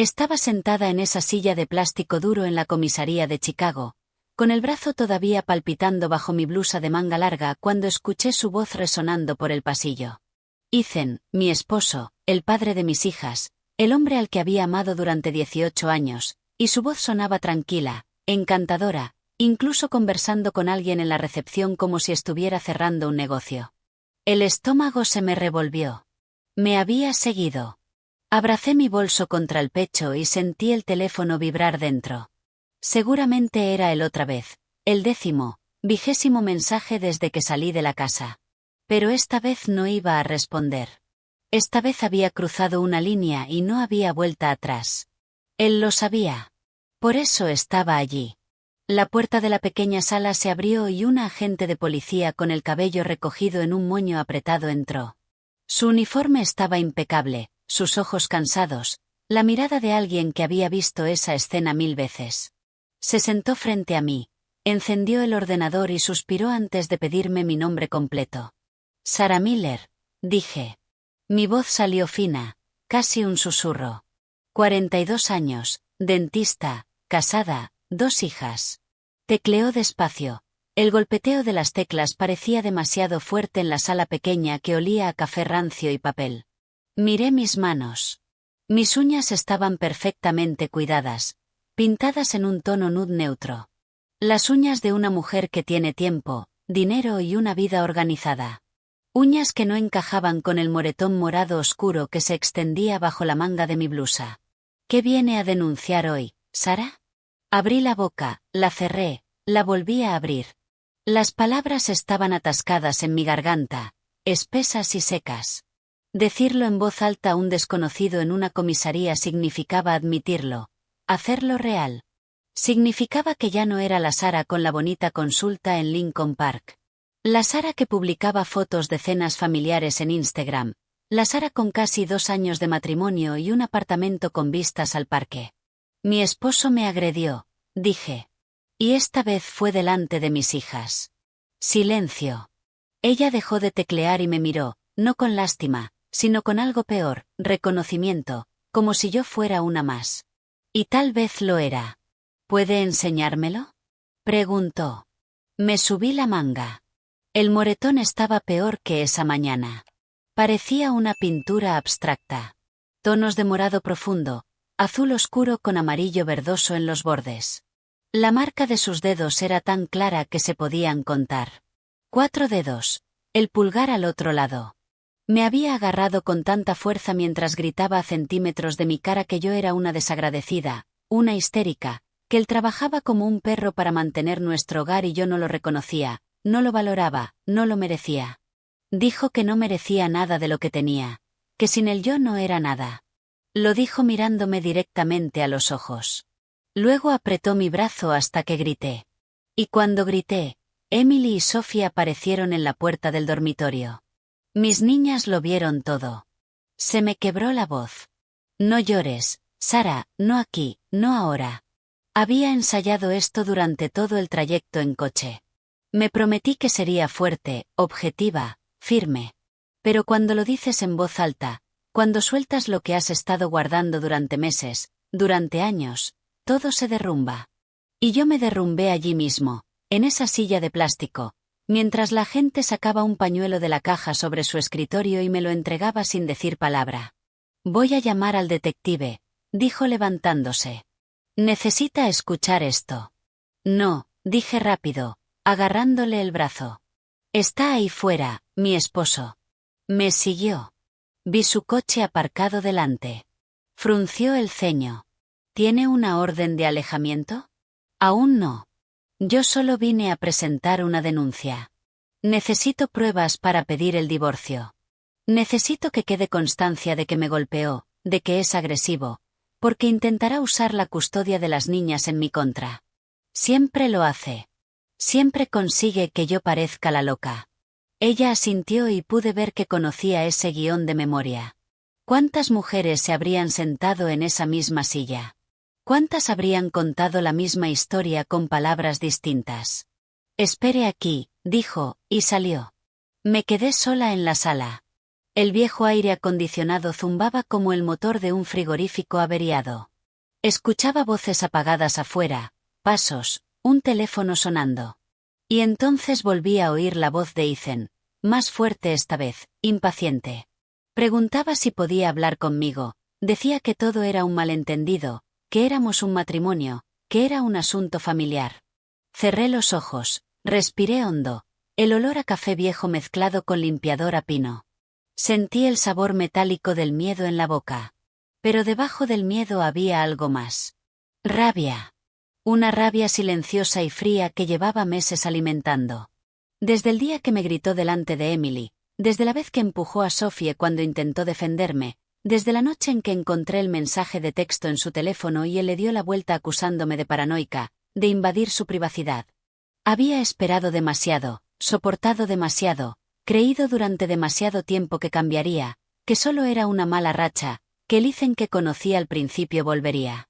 Estaba sentada en esa silla de plástico duro en la comisaría de Chicago, con el brazo todavía palpitando bajo mi blusa de manga larga cuando escuché su voz resonando por el pasillo. Ethan, mi esposo, el padre de mis hijas, el hombre al que había amado durante 18 años, y su voz sonaba tranquila, encantadora, incluso conversando con alguien en la recepción como si estuviera cerrando un negocio. El estómago se me revolvió. Me había seguido. Abracé mi bolso contra el pecho y sentí el teléfono vibrar dentro. Seguramente era el otra vez, el 10º mensaje desde que salí de la casa. Pero esta vez no iba a responder. Esta vez había cruzado una línea y no había vuelta atrás. Él lo sabía. Por eso estaba allí. La puerta de la pequeña sala se abrió y una agente de policía con el cabello recogido en un moño apretado entró. Su uniforme estaba impecable, sus ojos cansados, la mirada de alguien que había visto esa escena 1000 veces. Se sentó frente a mí, encendió el ordenador y suspiró antes de pedirme mi nombre completo. Sarah Miller, dije. Mi voz salió fina, casi un susurro. 42 años, dentista, casada, 2 hijas. Tecleó despacio. El golpeteo de las teclas parecía demasiado fuerte en la sala pequeña que olía a café rancio y papel. Miré mis manos. Mis uñas estaban perfectamente cuidadas, pintadas en un tono nude neutro. Las uñas de una mujer que tiene tiempo, dinero y una vida organizada. Uñas que no encajaban con el moretón morado oscuro que se extendía bajo la manga de mi blusa. ¿Qué viene a denunciar hoy, Sarah? Abrí la boca, la cerré, la volví a abrir. Las palabras estaban atascadas en mi garganta, espesas y secas. Decirlo en voz alta a un desconocido en una comisaría significaba admitirlo, hacerlo real. Significaba que ya no era la Sarah con la bonita consulta en Lincoln Park. La Sarah que publicaba fotos de cenas familiares en Instagram, la Sarah con casi 2 años de matrimonio y un apartamento con vistas al parque. Mi esposo me agredió, dije. Y esta vez fue delante de mis hijas. Silencio. Ella dejó de teclear y me miró, no con lástima, sino con algo peor, reconocimiento, como si yo fuera una más. Y tal vez lo era. ¿Puede enseñármelo? Preguntó. Me subí la manga. El moretón estaba peor que esa mañana. Parecía una pintura abstracta. Tonos de morado profundo, azul oscuro con amarillo verdoso en los bordes. La marca de sus dedos era tan clara que se podían contar. 4 dedos, el pulgar al otro lado. Me había agarrado con tanta fuerza mientras gritaba a centímetros de mi cara que yo era una desagradecida, una histérica, que él trabajaba como un perro para mantener nuestro hogar y yo no lo reconocía, no lo valoraba, no lo merecía. Dijo que no merecía nada de lo que tenía, que sin él yo no era nada. Lo dijo mirándome directamente a los ojos. Luego apretó mi brazo hasta que grité. Y cuando grité, Emily y Sophie aparecieron en la puerta del dormitorio. Mis niñas lo vieron todo. Se me quebró la voz. No llores, Sarah, no aquí, no ahora. Había ensayado esto durante todo el trayecto en coche. Me prometí que sería fuerte, objetiva, firme. Pero cuando lo dices en voz alta, cuando sueltas lo que has estado guardando durante meses, durante años, todo se derrumba. Y yo me derrumbé allí mismo, en esa silla de plástico, mientras la gente sacaba un pañuelo de la caja sobre su escritorio y me lo entregaba sin decir palabra. Voy a llamar al detective, dijo levantándose. Necesita escuchar esto. No, dije rápido, agarrándole el brazo. Está ahí fuera, mi esposo. Me siguió. Vi su coche aparcado delante. Frunció el ceño. ¿Tiene una orden de alejamiento? Aún no. Yo solo vine a presentar una denuncia. Necesito pruebas para pedir el divorcio. Necesito que quede constancia de que me golpeó, de que es agresivo, porque intentará usar la custodia de las niñas en mi contra. Siempre lo hace. Siempre consigue que yo parezca la loca. Ella asintió y pude ver que conocía ese guión de memoria. ¿Cuántas mujeres se habrían sentado en esa misma silla? ¿Cuántas habrían contado la misma historia con palabras distintas? Espere aquí, dijo, y salió. Me quedé sola en la sala. El viejo aire acondicionado zumbaba como el motor de un frigorífico averiado. Escuchaba voces apagadas afuera, pasos, un teléfono sonando. Y entonces volví a oír la voz de Ethan, más fuerte esta vez, impaciente. Preguntaba si podía hablar conmigo, decía que todo era un malentendido, que éramos un matrimonio, que era un asunto familiar. Cerré los ojos, respiré hondo, el olor a café viejo mezclado con limpiador a pino. Sentí el sabor metálico del miedo en la boca. Pero debajo del miedo había algo más. Rabia. Una rabia silenciosa y fría que llevaba meses alimentando. Desde el día que me gritó delante de Emily, desde la vez que empujó a Sophie cuando intentó defenderme, desde la noche en que encontré el mensaje de texto en su teléfono y él le dio la vuelta acusándome de paranoica, de invadir su privacidad. Había esperado demasiado, soportado demasiado, creído durante demasiado tiempo que cambiaría, que solo era una mala racha, que el Ethan que conocí al principio volvería.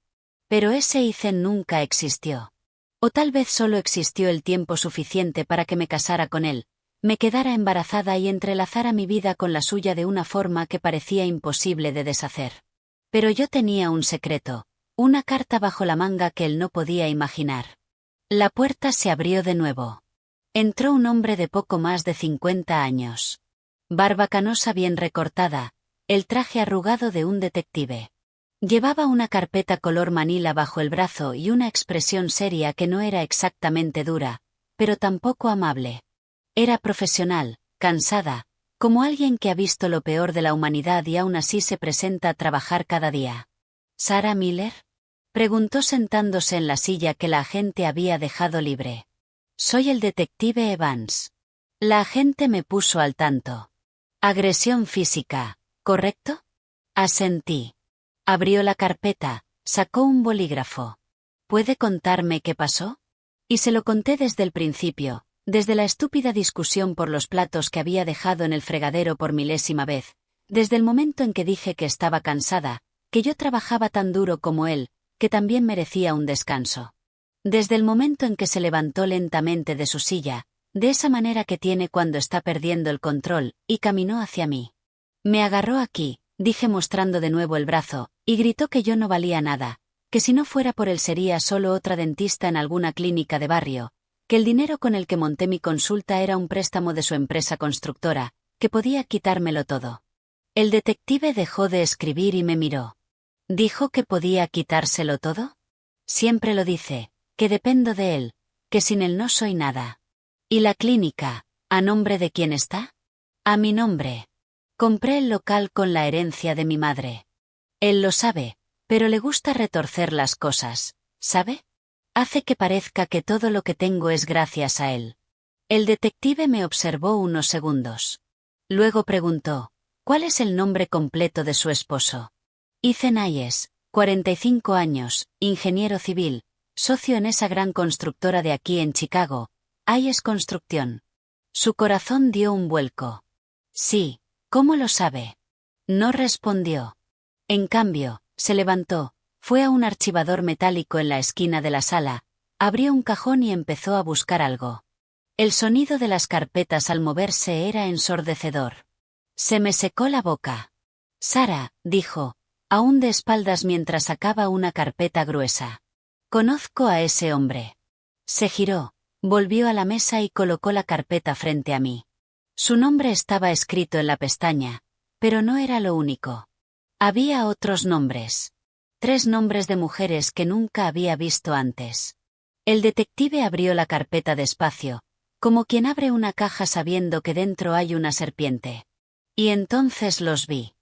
Pero ese Ethan nunca existió. O tal vez solo existió el tiempo suficiente para que me casara con él, me quedara embarazada y entrelazara mi vida con la suya de una forma que parecía imposible de deshacer. Pero yo tenía un secreto, una carta bajo la manga que él no podía imaginar. La puerta se abrió de nuevo. Entró un hombre de poco más de 50 años. Barba canosa bien recortada, el traje arrugado de un detective. Llevaba una carpeta color manila bajo el brazo y una expresión seria que no era exactamente dura, pero tampoco amable. Era profesional, cansada, como alguien que ha visto lo peor de la humanidad y aún así se presenta a trabajar cada día. ¿Sarah Miller? Preguntó sentándose en la silla que la agente había dejado libre. Soy el detective Evans. La agente me puso al tanto. Agresión física, ¿correcto? Asentí. Abrió la carpeta, sacó un bolígrafo. ¿Puede contarme qué pasó? Y se lo conté desde el principio, desde la estúpida discusión por los platos que había dejado en el fregadero por milésima vez, desde el momento en que dije que estaba cansada, que yo trabajaba tan duro como él, que también merecía un descanso. Desde el momento en que se levantó lentamente de su silla, de esa manera que tiene cuando está perdiendo el control, y caminó hacia mí. Me agarró aquí, dije mostrando de nuevo el brazo, y gritó que yo no valía nada, que si no fuera por él sería solo otra dentista en alguna clínica de barrio, que el dinero con el que monté mi consulta era un préstamo de su empresa constructora, que podía quitármelo todo. El detective dejó de escribir y me miró. ¿Dijo que podía quitárselo todo? Siempre lo dice, que dependo de él, que sin él no soy nada. ¿Y la clínica, a nombre de quién está? A mi nombre. Compré el local con la herencia de mi madre. Él lo sabe, pero le gusta retorcer las cosas, ¿sabe? Hace que parezca que todo lo que tengo es gracias a él. El detective me observó unos segundos. Luego preguntó, ¿cuál es el nombre completo de su esposo? Ethan Hayes, 45 años, ingeniero civil, socio en esa gran constructora de aquí en Chicago, Hayes Construcción. Su corazón dio un vuelco. Sí, ¿cómo lo sabe? No respondió. En cambio, se levantó, fue a un archivador metálico en la esquina de la sala, abrió un cajón y empezó a buscar algo. El sonido de las carpetas al moverse era ensordecedor. Se me secó la boca. Sarah, dijo, aún de espaldas mientras sacaba una carpeta gruesa. Conozco a ese hombre. Se giró, volvió a la mesa y colocó la carpeta frente a mí. Su nombre estaba escrito en la pestaña, pero no era lo único. Había otros nombres. 3 nombres de mujeres que nunca había visto antes. El detective abrió la carpeta despacio, como quien abre una caja sabiendo que dentro hay una serpiente. Y entonces los vi.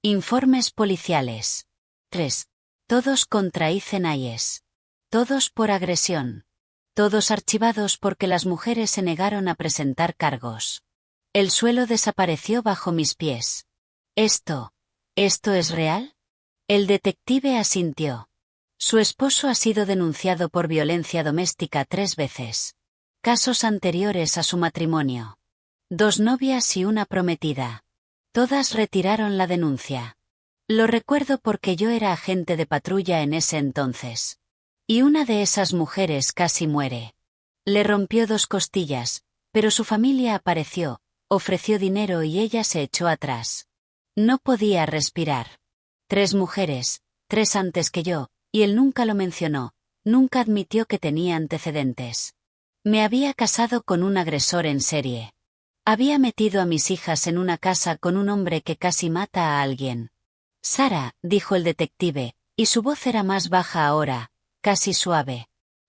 Informes policiales. 3. Todos contra Ethan Hayes. Todos por agresión. Todos archivados porque las mujeres se negaron a presentar cargos. El suelo desapareció bajo mis pies. ¿Esto es real? El detective asintió. Su esposo ha sido denunciado por violencia doméstica 3 veces. Casos anteriores a su matrimonio. 2 novias y una prometida. Todas retiraron la denuncia. Lo recuerdo porque yo era agente de patrulla en ese entonces. Y una de esas mujeres casi muere. Le rompió 2 costillas, pero su familia apareció, ofreció dinero y ella se echó atrás. No podía respirar. 3 mujeres, 3 antes que yo, Y él nunca lo mencionó, nunca admitió que tenía antecedentes. Me había casado con un agresor en serie. Había metido a mis hijas en una casa con un hombre que casi mata a alguien. Sara, dijo el detective, y su voz era más baja ahora, casi suave.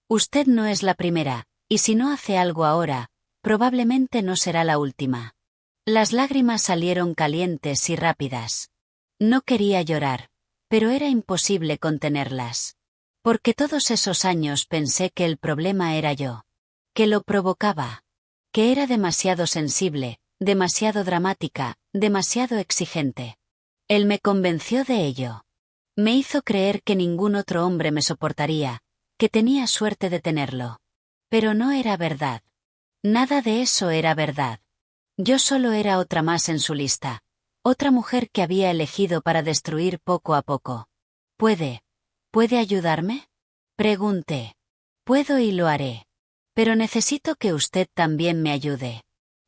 Usted no es la primera, y si no hace algo ahora, probablemente no será la última. Las lágrimas salieron calientes y rápidas. No quería llorar, pero era imposible contenerlas. Porque todos esos años pensé que el problema era yo. Que lo provocaba. Que era demasiado sensible, demasiado dramática, demasiado exigente. Él me convenció de ello. Me hizo creer que ningún otro hombre me soportaría, que tenía suerte de tenerlo. Pero no era verdad. Nada de eso era verdad. Yo solo era otra más en su lista. Otra mujer que había elegido para destruir poco a poco. ¿Puede ayudarme? Pregunté. Puedo y lo haré. Pero necesito que usted también me ayude.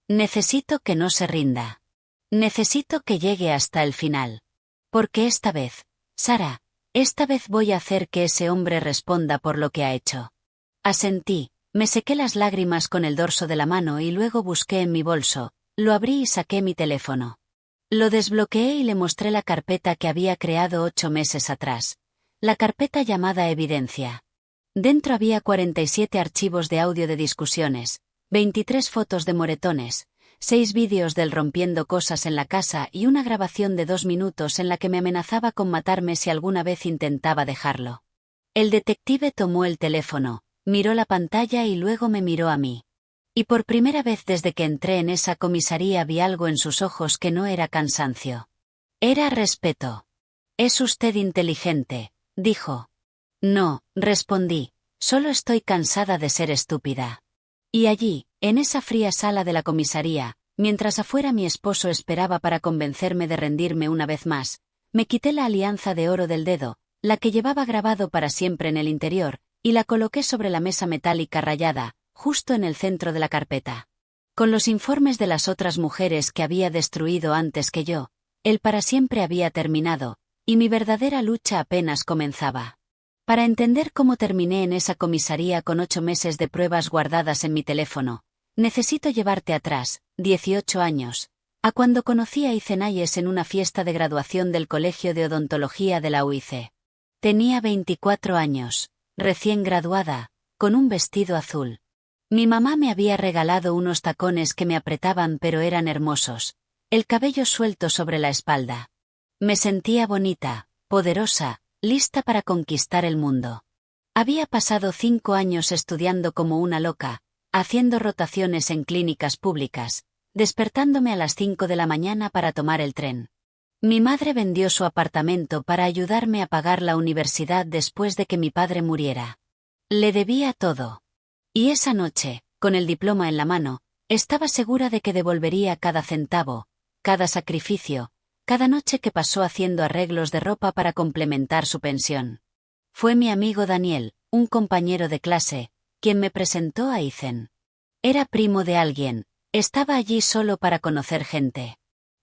Necesito que no se rinda. Necesito que llegue hasta el final. Porque esta vez, Sara, esta vez voy a hacer que ese hombre responda por lo que ha hecho. Asentí, me sequé las lágrimas con el dorso de la mano y luego busqué en mi bolso, lo abrí y saqué mi teléfono. Lo desbloqueé y le mostré la carpeta que había creado 8 meses atrás. La carpeta llamada Evidencia. Dentro había 47 archivos de audio de discusiones, 23 fotos de moretones, 6 vídeos del rompiendo cosas en la casa y una grabación de 2 minutos en la que me amenazaba con matarme si alguna vez intentaba dejarlo. El detective tomó el teléfono, miró la pantalla y luego me miró a mí. Y por primera vez desde que entré en esa comisaría vi algo en sus ojos que no era cansancio. Era respeto. «Es usted inteligente», dijo. «No», respondí, «solo estoy cansada de ser estúpida». Y allí, en esa fría sala de la comisaría, mientras afuera mi esposo esperaba para convencerme de rendirme una vez más, me quité la alianza de oro del dedo, la que llevaba grabado para siempre en el interior, y la coloqué sobre la mesa metálica rayada, justo en el centro de la carpeta. Con los informes de las otras mujeres que había destruido antes que yo, el para siempre había terminado, y mi verdadera lucha apenas comenzaba. Para entender cómo terminé en esa comisaría con 8 meses de pruebas guardadas en mi teléfono, necesito llevarte atrás, 18 años, a cuando conocí a Icenayes en una fiesta de graduación del Colegio de Odontología de la UIC. Tenía 24 años, recién graduada, con un vestido azul. Mi mamá me había regalado unos tacones que me apretaban pero eran hermosos, el cabello suelto sobre la espalda. Me sentía bonita, poderosa, lista para conquistar el mundo. Había pasado 5 años estudiando como una loca, haciendo rotaciones en clínicas públicas, despertándome a las 5 de la mañana para tomar el tren. Mi madre vendió su apartamento para ayudarme a pagar la universidad después de que mi padre muriera. Le debía todo. Y esa noche, con el diploma en la mano, estaba segura de que devolvería cada centavo, cada sacrificio, cada noche que pasó haciendo arreglos de ropa para complementar su pensión. Fue mi amigo Daniel, un compañero de clase, quien me presentó a Icen. Era primo de alguien, estaba allí solo para conocer gente.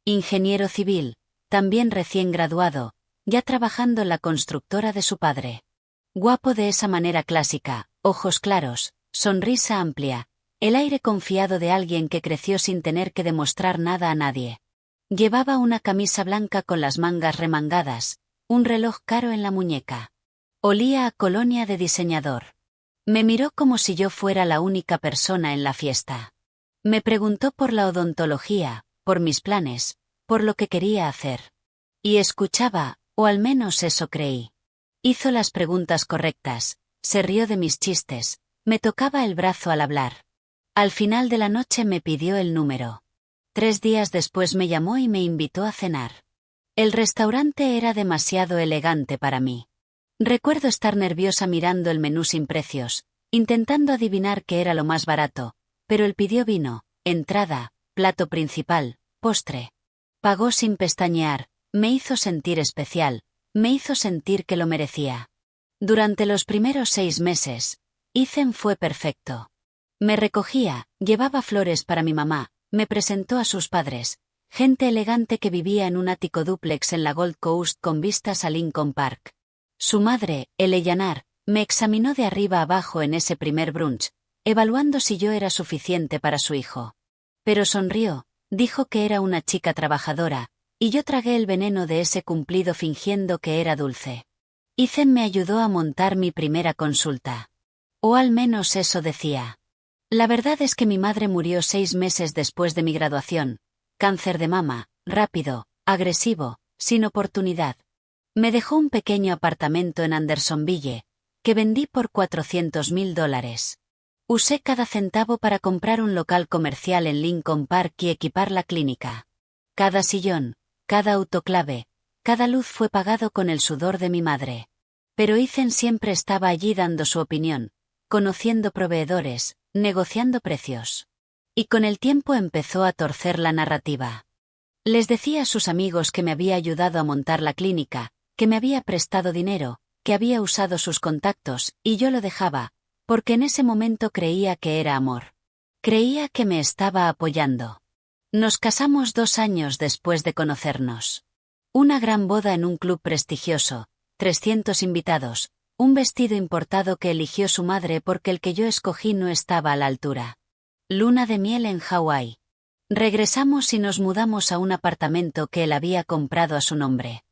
Ingeniero civil, también recién graduado, ya trabajando en la constructora de su padre. Guapo de esa manera clásica, ojos claros, sonrisa amplia, el aire confiado de alguien que creció sin tener que demostrar nada a nadie. Llevaba una camisa blanca con las mangas remangadas, un reloj caro en la muñeca. Olía a colonia de diseñador. Me miró como si yo fuera la única persona en la fiesta. Me preguntó por la odontología, por mis planes, por lo que quería hacer. Y escuchaba, o al menos eso creí. Hizo las preguntas correctas, se rió de mis chistes, me tocaba el brazo al hablar. Al final de la noche me pidió el número. 3 días después me llamó y me invitó a cenar. El restaurante era demasiado elegante para mí. Recuerdo estar nerviosa mirando el menú sin precios, intentando adivinar qué era lo más barato, pero él pidió vino, entrada, plato principal, postre. Pagó sin pestañear, me hizo sentir especial, me hizo sentir que lo merecía. Durante los primeros 6 meses, Ethan fue perfecto. Me recogía, llevaba flores para mi mamá, me presentó a sus padres, gente elegante que vivía en un ático dúplex en la Gold Coast con vistas a Lincoln Park. Su madre, Eleanor, me examinó de arriba abajo en ese primer brunch, evaluando si yo era suficiente para su hijo. Pero sonrió, dijo que era una chica trabajadora, y yo tragué el veneno de ese cumplido fingiendo que era dulce. Ethan me ayudó a montar mi primera consulta. O al menos eso decía. La verdad es que mi madre murió 6 meses después de mi graduación. Cáncer de mama, rápido, agresivo, sin oportunidad. Me dejó un pequeño apartamento en Andersonville, que vendí por $400,000. Usé cada centavo para comprar un local comercial en Lincoln Park y equipar la clínica. Cada sillón, cada autoclave, cada luz fue pagado con el sudor de mi madre. Pero Ethan siempre estaba allí dando su opinión, conociendo proveedores, negociando precios. Y con el tiempo empezó a torcer la narrativa. Les decía a sus amigos que me había ayudado a montar la clínica, que me había prestado dinero, que había usado sus contactos, y yo lo dejaba, porque en ese momento creía que era amor. Creía que me estaba apoyando. Nos casamos 2 años después de conocernos. Una gran boda en un club prestigioso, 300 invitados, un vestido importado que eligió su madre porque el que yo escogí no estaba a la altura. Luna de miel en Hawái. Regresamos y nos mudamos a un apartamento que él había comprado a su nombre.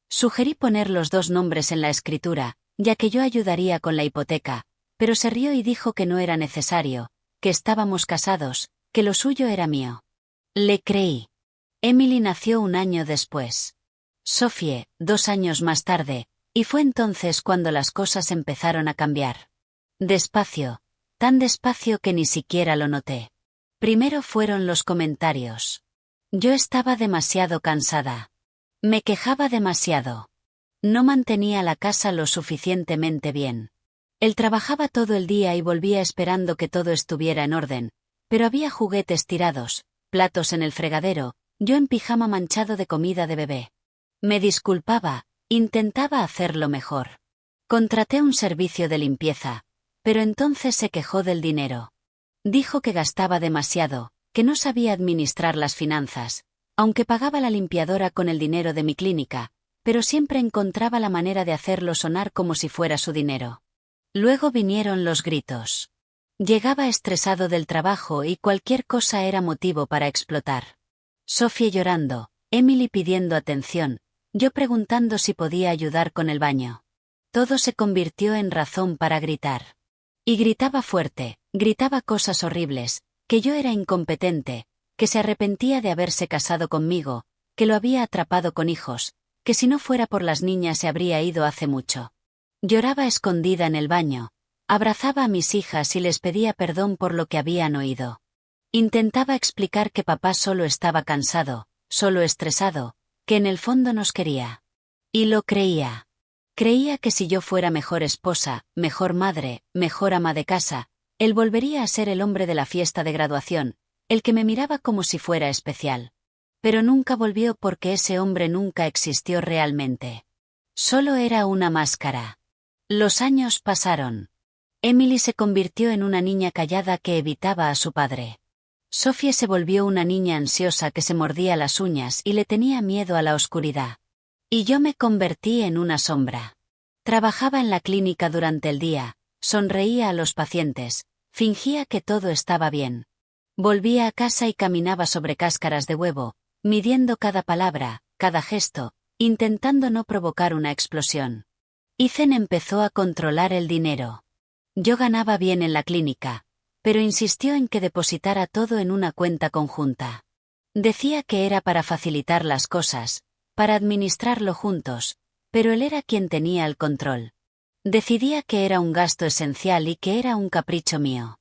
Sugerí poner los 2 nombres en la escritura, ya que yo ayudaría con la hipoteca, pero se rió y dijo que no era necesario, que estábamos casados, que lo suyo era mío. Le creí. Emily nació 1 año después. Sophie, 2 años más tarde, y fue entonces cuando las cosas empezaron a cambiar. Despacio, tan despacio que ni siquiera lo noté. Primero fueron los comentarios. Yo estaba demasiado cansada. Me quejaba demasiado. No mantenía la casa lo suficientemente bien. Él trabajaba todo el día y volvía esperando que todo estuviera en orden, pero había juguetes tirados, platos en el fregadero, yo en pijama manchado de comida de bebé. Me disculpaba, intentaba hacerlo mejor. Contraté un servicio de limpieza, pero entonces se quejó del dinero. Dijo que gastaba demasiado, que no sabía administrar las finanzas, aunque pagaba la limpiadora con el dinero de mi clínica, pero siempre encontraba la manera de hacerlo sonar como si fuera su dinero. Luego vinieron los gritos. Llegaba estresado del trabajo y cualquier cosa era motivo para explotar. Sophie llorando, Emily pidiendo atención, yo preguntando si podía ayudar con el baño. Todo se convirtió en razón para gritar. Y gritaba fuerte, gritaba cosas horribles, que yo era incompetente, que se arrepentía de haberse casado conmigo, que lo había atrapado con hijos, que si no fuera por las niñas se habría ido hace mucho. Lloraba escondida en el baño, abrazaba a mis hijas y les pedía perdón por lo que habían oído. Intentaba explicar que papá solo estaba cansado, solo estresado, que en el fondo nos quería. Y lo creía. Creía que si yo fuera mejor esposa, mejor madre, mejor ama de casa, él volvería a ser el hombre de la fiesta de graduación, el que me miraba como si fuera especial. Pero nunca volvió porque ese hombre nunca existió realmente. Solo era una máscara. Los años pasaron. Emily se convirtió en una niña callada que evitaba a su padre. Sophie se volvió una niña ansiosa que se mordía las uñas y le tenía miedo a la oscuridad. Y yo me convertí en una sombra. Trabajaba en la clínica durante el día, sonreía a los pacientes, fingía que todo estaba bien. Volvía a casa y caminaba sobre cáscaras de huevo, midiendo cada palabra, cada gesto, intentando no provocar una explosión. Ethan empezó a controlar el dinero. Yo ganaba bien en la clínica, pero insistió en que depositara todo en una cuenta conjunta. Decía que era para facilitar las cosas, para administrarlo juntos, pero él era quien tenía el control. Decidía que era un gasto esencial y que era un capricho mío.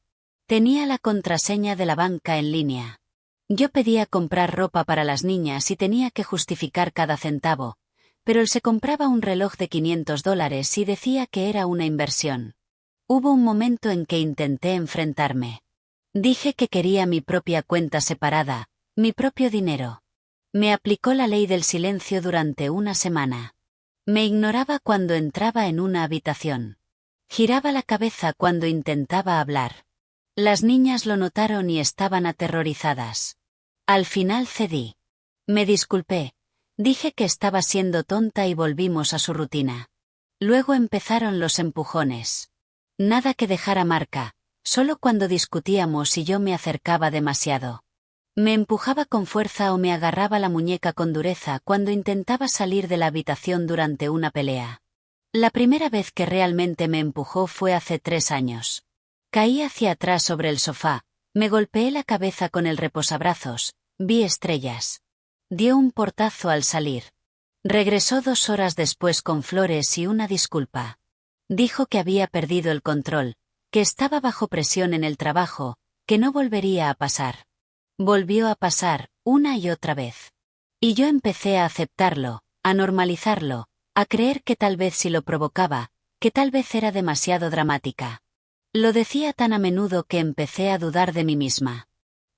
Tenía la contraseña de la banca en línea. Yo pedía comprar ropa para las niñas y tenía que justificar cada centavo, pero él se compraba un reloj de $500 y decía que era una inversión. Hubo un momento en que intenté enfrentarme. Dije que quería mi propia cuenta separada, mi propio dinero. Me aplicó la ley del silencio durante una semana. Me ignoraba cuando entraba en una habitación. Giraba la cabeza cuando intentaba hablar. Las niñas lo notaron y estaban aterrorizadas. Al final cedí. Me disculpé. Dije que estaba siendo tonta y volvimos a su rutina. Luego empezaron los empujones. Nada que dejara marca, solo cuando discutíamos y yo me acercaba demasiado. Me empujaba con fuerza o me agarraba la muñeca con dureza cuando intentaba salir de la habitación durante una pelea. La primera vez que realmente me empujó fue hace 3 años. Caí hacia atrás sobre el sofá, me golpeé la cabeza con el reposabrazos, vi estrellas. Dio un portazo al salir. Regresó 2 horas después con flores y una disculpa. Dijo que había perdido el control, que estaba bajo presión en el trabajo, que no volvería a pasar. Volvió a pasar, una y otra vez. Y yo empecé a aceptarlo, a normalizarlo, a creer que tal vez si lo provocaba, que tal vez era demasiado dramática. Lo decía tan a menudo que empecé a dudar de mí misma.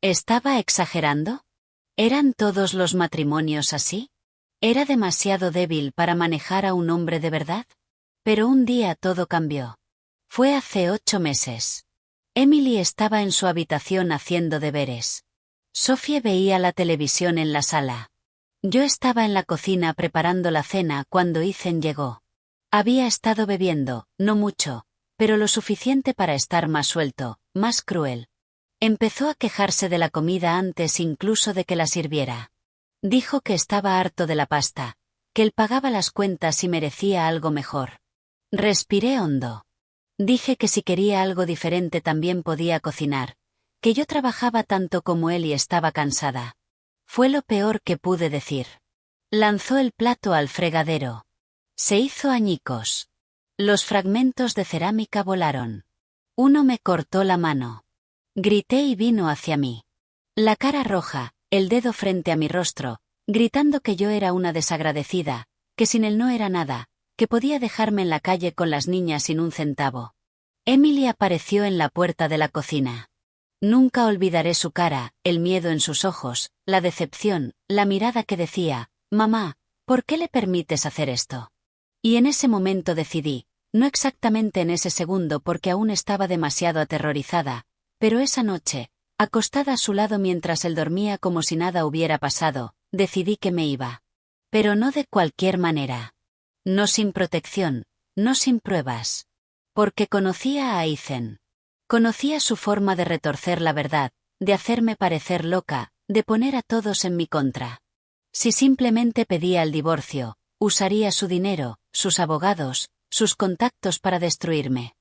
¿Estaba exagerando? ¿Eran todos los matrimonios así? ¿Era demasiado débil para manejar a un hombre de verdad? Pero un día todo cambió. Fue hace 8 meses. Emily estaba en su habitación haciendo deberes. Sophie veía la televisión en la sala. Yo estaba en la cocina preparando la cena cuando Ethan llegó. Había estado bebiendo, no mucho, pero lo suficiente para estar más suelto, más cruel. Empezó a quejarse de la comida antes incluso de que la sirviera. Dijo que estaba harto de la pasta, que él pagaba las cuentas y merecía algo mejor. Respiré hondo. Dije que si quería algo diferente también podía cocinar, que yo trabajaba tanto como él y estaba cansada. Fue lo peor que pude decir. Lanzó el plato al fregadero. Se hizo añicos. Los fragmentos de cerámica volaron. Uno me cortó la mano. Grité y vino hacia mí. La cara roja, el dedo frente a mi rostro, gritando que yo era una desagradecida, que sin él no era nada, que podía dejarme en la calle con las niñas sin un centavo. Emily apareció en la puerta de la cocina. Nunca olvidaré su cara, el miedo en sus ojos, la decepción, la mirada que decía, «Mamá, ¿por qué le permites hacer esto?» Y en ese momento decidí, no exactamente en ese segundo porque aún estaba demasiado aterrorizada, pero esa noche, acostada a su lado mientras él dormía como si nada hubiera pasado, decidí que me iba. Pero no de cualquier manera. No sin protección, no sin pruebas. Porque conocía a Ethan. Conocía su forma de retorcer la verdad, de hacerme parecer loca, de poner a todos en mi contra. Si simplemente pedía el divorcio, usaría su dinero, sus abogados, sus contactos para destruirme.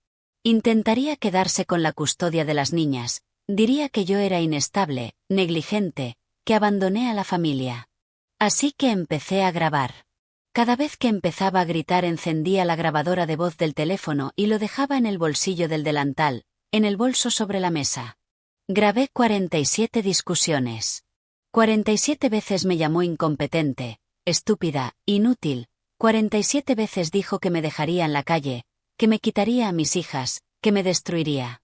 Intentaría quedarse con la custodia de las niñas, diría que yo era inestable, negligente, que abandoné a la familia. Así que empecé a grabar. Cada vez que empezaba a gritar encendía la grabadora de voz del teléfono y lo dejaba en el bolsillo del delantal, en el bolso sobre la mesa. Grabé 47 discusiones. 47 veces me llamó incompetente, estúpida, inútil. 47 veces dijo que me dejaría en la calle, que me quitaría a mis hijas, que me destruiría.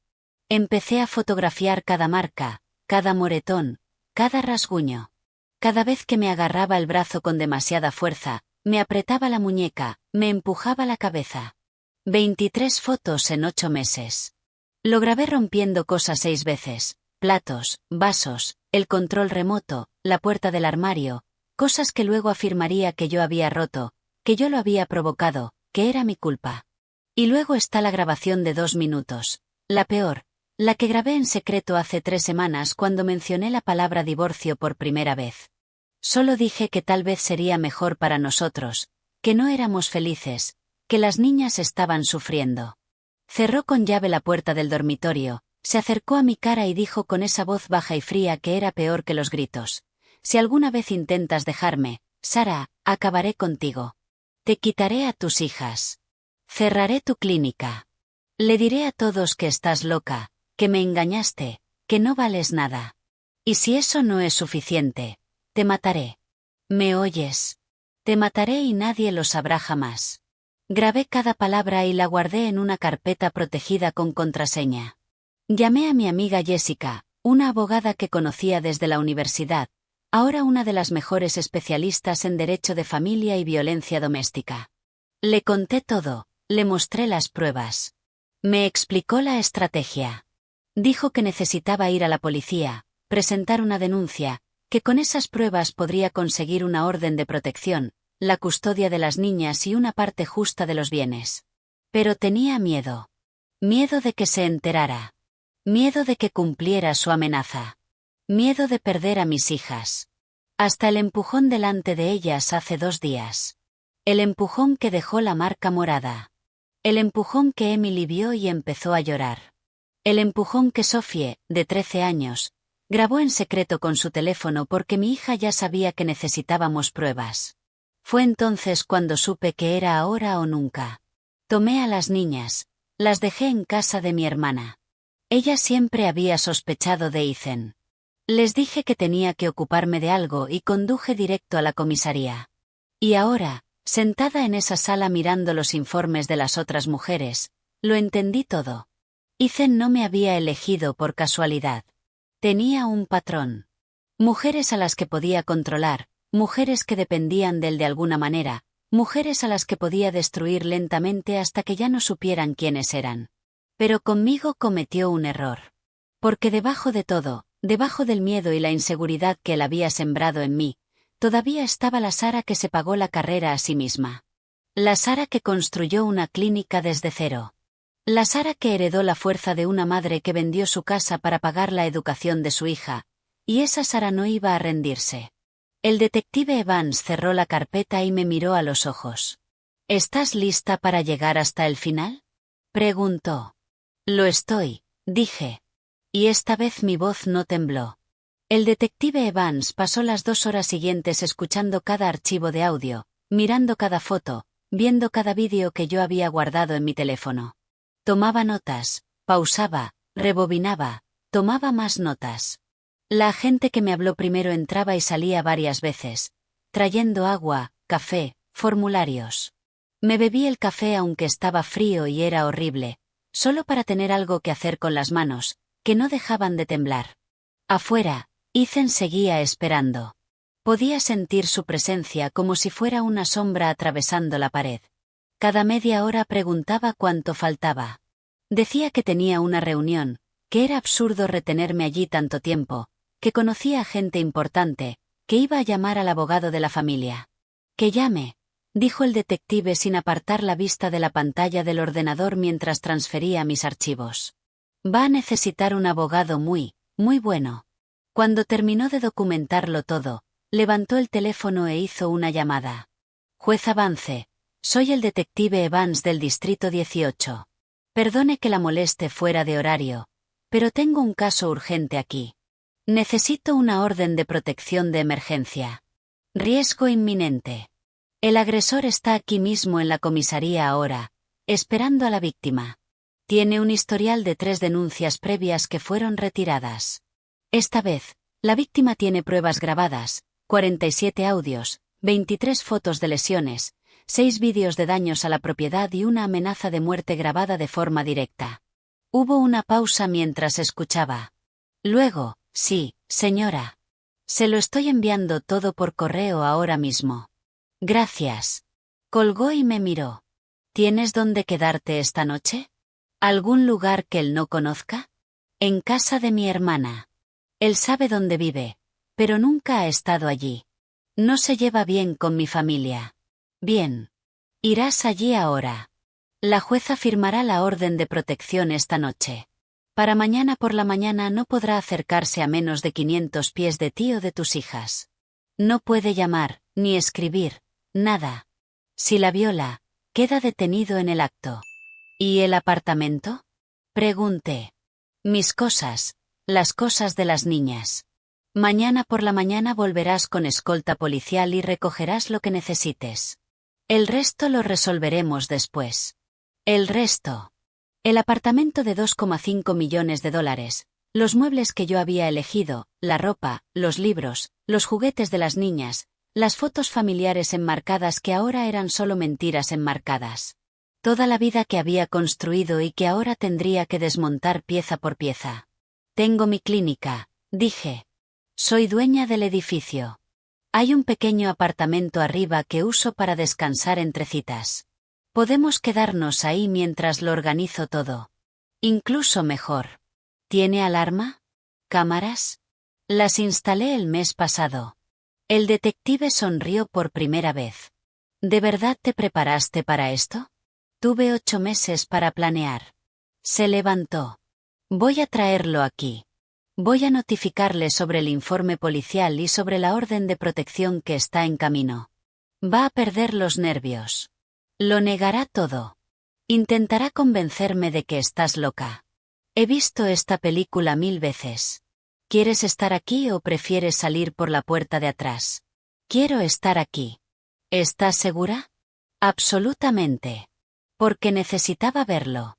Empecé a fotografiar cada marca, cada moretón, cada rasguño. Cada vez que me agarraba el brazo con demasiada fuerza, me apretaba la muñeca, me empujaba la cabeza. 23 fotos en 8 meses. Lo grabé rompiendo cosas 6 veces, platos, vasos, el control remoto, la puerta del armario, cosas que luego afirmaría que yo había roto, que yo lo había provocado, que era mi culpa. Y luego está la grabación de 2 minutos, la peor, la que grabé en secreto hace 3 semanas cuando mencioné la palabra divorcio por primera vez. Solo dije que tal vez sería mejor para nosotros, que no éramos felices, que las niñas estaban sufriendo. Cerró con llave la puerta del dormitorio, se acercó a mi cara y dijo con esa voz baja y fría que era peor que los gritos: «Si alguna vez intentas dejarme, Sarah, acabaré contigo. Te quitaré a tus hijas. Cerraré tu clínica. Le diré a todos que estás loca, que me engañaste, que no vales nada. Y si eso no es suficiente, te mataré. ¿Me oyes? Te mataré y nadie lo sabrá jamás». Grabé cada palabra y la guardé en una carpeta protegida con contraseña. Llamé a mi amiga Jessica, una abogada que conocía desde la universidad, ahora una de las mejores especialistas en derecho de familia y violencia doméstica. Le conté todo, le mostré las pruebas. Me explicó la estrategia. Dijo que necesitaba ir a la policía, presentar una denuncia, que con esas pruebas podría conseguir una orden de protección. la custodia de las niñas y una parte justa de los bienes. Pero tenía miedo. Miedo de que se enterara. Miedo de que cumpliera su amenaza. Miedo de perder a mis hijas. Hasta el empujón delante de ellas hace 2 días. El empujón que dejó la marca morada. El empujón que Emily vio y empezó a llorar. El empujón que Sophie, de 13 años, grabó en secreto con su teléfono porque mi hija ya sabía que necesitábamos pruebas. Fue entonces cuando supe que era ahora o nunca. Tomé a las niñas, las dejé en casa de mi hermana. Ella siempre había sospechado de Ethan. Les dije que tenía que ocuparme de algo y conduje directo a la comisaría. Y ahora, sentada en esa sala mirando los informes de las otras mujeres, lo entendí todo. Ethan no me había elegido por casualidad. Tenía un patrón. Mujeres a las que podía controlar, mujeres que dependían de él de alguna manera, mujeres a las que podía destruir lentamente hasta que ya no supieran quiénes eran. Pero conmigo cometió un error. Porque debajo de todo, debajo del miedo y la inseguridad que él había sembrado en mí, todavía estaba la Sara que se pagó la carrera a sí misma. La Sara que construyó una clínica desde cero. La Sara que heredó la fuerza de una madre que vendió su casa para pagar la educación de su hija, y esa Sara no iba a rendirse. El detective Evans cerró la carpeta y me miró a los ojos. ¿Estás lista para llegar hasta el final?, preguntó. Lo estoy, dije. Y esta vez mi voz no tembló. El detective Evans pasó las 2 horas siguientes escuchando cada archivo de audio, mirando cada foto, viendo cada vídeo que yo había guardado en mi teléfono. Tomaba notas, pausaba, rebobinaba, tomaba más notas. La agente que me habló primero entraba y salía varias veces, trayendo agua, café, formularios. Me bebí el café aunque estaba frío y era horrible, solo para tener algo que hacer con las manos, que no dejaban de temblar. Afuera, Ethan seguía esperando. Podía sentir su presencia como si fuera una sombra atravesando la pared. Cada media hora preguntaba cuánto faltaba. Decía que tenía una reunión, que era absurdo retenerme allí tanto tiempo, que conocía a gente importante, que iba a llamar al abogado de la familia. Que llame, dijo el detective sin apartar la vista de la pantalla del ordenador mientras transfería mis archivos. Va a necesitar un abogado muy, muy bueno. Cuando terminó de documentarlo todo, levantó el teléfono e hizo una llamada. Juez Avance, soy el detective Evans del Distrito 18. Perdone que la moleste fuera de horario, pero tengo un caso urgente aquí. Necesito una orden de protección de emergencia. Riesgo inminente. El agresor está aquí mismo en la comisaría ahora, esperando a la víctima. Tiene un historial de 3 denuncias previas que fueron retiradas. Esta vez, la víctima tiene pruebas grabadas, 47 audios, 23 fotos de lesiones, 6 vídeos de daños a la propiedad y una amenaza de muerte grabada de forma directa. Hubo una pausa mientras escuchaba. Luego, sí, señora. Se lo estoy enviando todo por correo ahora mismo. Gracias. Colgó y me miró. ¿Tienes dónde quedarte esta noche? ¿Algún lugar que él no conozca? En casa de mi hermana. Él sabe dónde vive, pero nunca ha estado allí. No se lleva bien con mi familia. Bien. Irás allí ahora. La jueza firmará la orden de protección esta noche. Para mañana por la mañana no podrá acercarse a menos de 500 pies de ti o de tus hijas. No puede llamar, ni escribir, nada. Si la viola, queda detenido en el acto. ¿Y el apartamento?, pregunté. Mis cosas, las cosas de las niñas. Mañana por la mañana volverás con escolta policial y recogerás lo que necesites. El resto lo resolveremos después. El resto. El apartamento de 2,5 millones de dólares, los muebles que yo había elegido, la ropa, los libros, los juguetes de las niñas, las fotos familiares enmarcadas que ahora eran solo mentiras enmarcadas. Toda la vida que había construido y que ahora tendría que desmontar pieza por pieza. Tengo mi clínica, dije. Soy dueña del edificio. Hay un pequeño apartamento arriba que uso para descansar entre citas. Podemos quedarnos ahí mientras lo organizo todo. Incluso mejor. ¿Tiene alarma? ¿Cámaras? Las instalé el mes pasado. El detective sonrió por primera vez. ¿De verdad te preparaste para esto? Tuve 8 meses para planear. Se levantó. Voy a traerlo aquí. Voy a notificarle sobre el informe policial y sobre la orden de protección que está en camino. Va a perder los nervios. Lo negará todo. Intentará convencerme de que estás loca. He visto esta película 1000 veces. ¿Quieres estar aquí o prefieres salir por la puerta de atrás? Quiero estar aquí. ¿Estás segura? Absolutamente. Porque necesitaba verlo.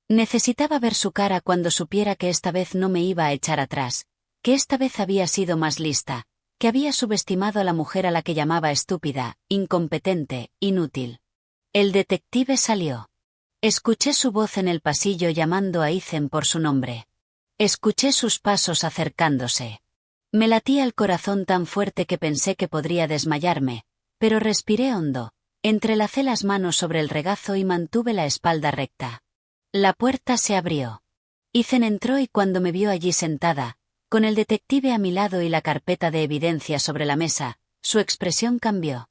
Necesitaba ver su cara cuando supiera que esta vez no me iba a echar atrás, que esta vez había sido más lista, que había subestimado a la mujer a la que llamaba estúpida, incompetente, inútil. El detective salió. Escuché su voz en el pasillo llamando a Ethan por su nombre. Escuché sus pasos acercándose. Me latía el corazón tan fuerte que pensé que podría desmayarme, pero respiré hondo, entrelacé las manos sobre el regazo y mantuve la espalda recta. La puerta se abrió. Ethan entró y cuando me vio allí sentada, con el detective a mi lado y la carpeta de evidencia sobre la mesa, su expresión cambió.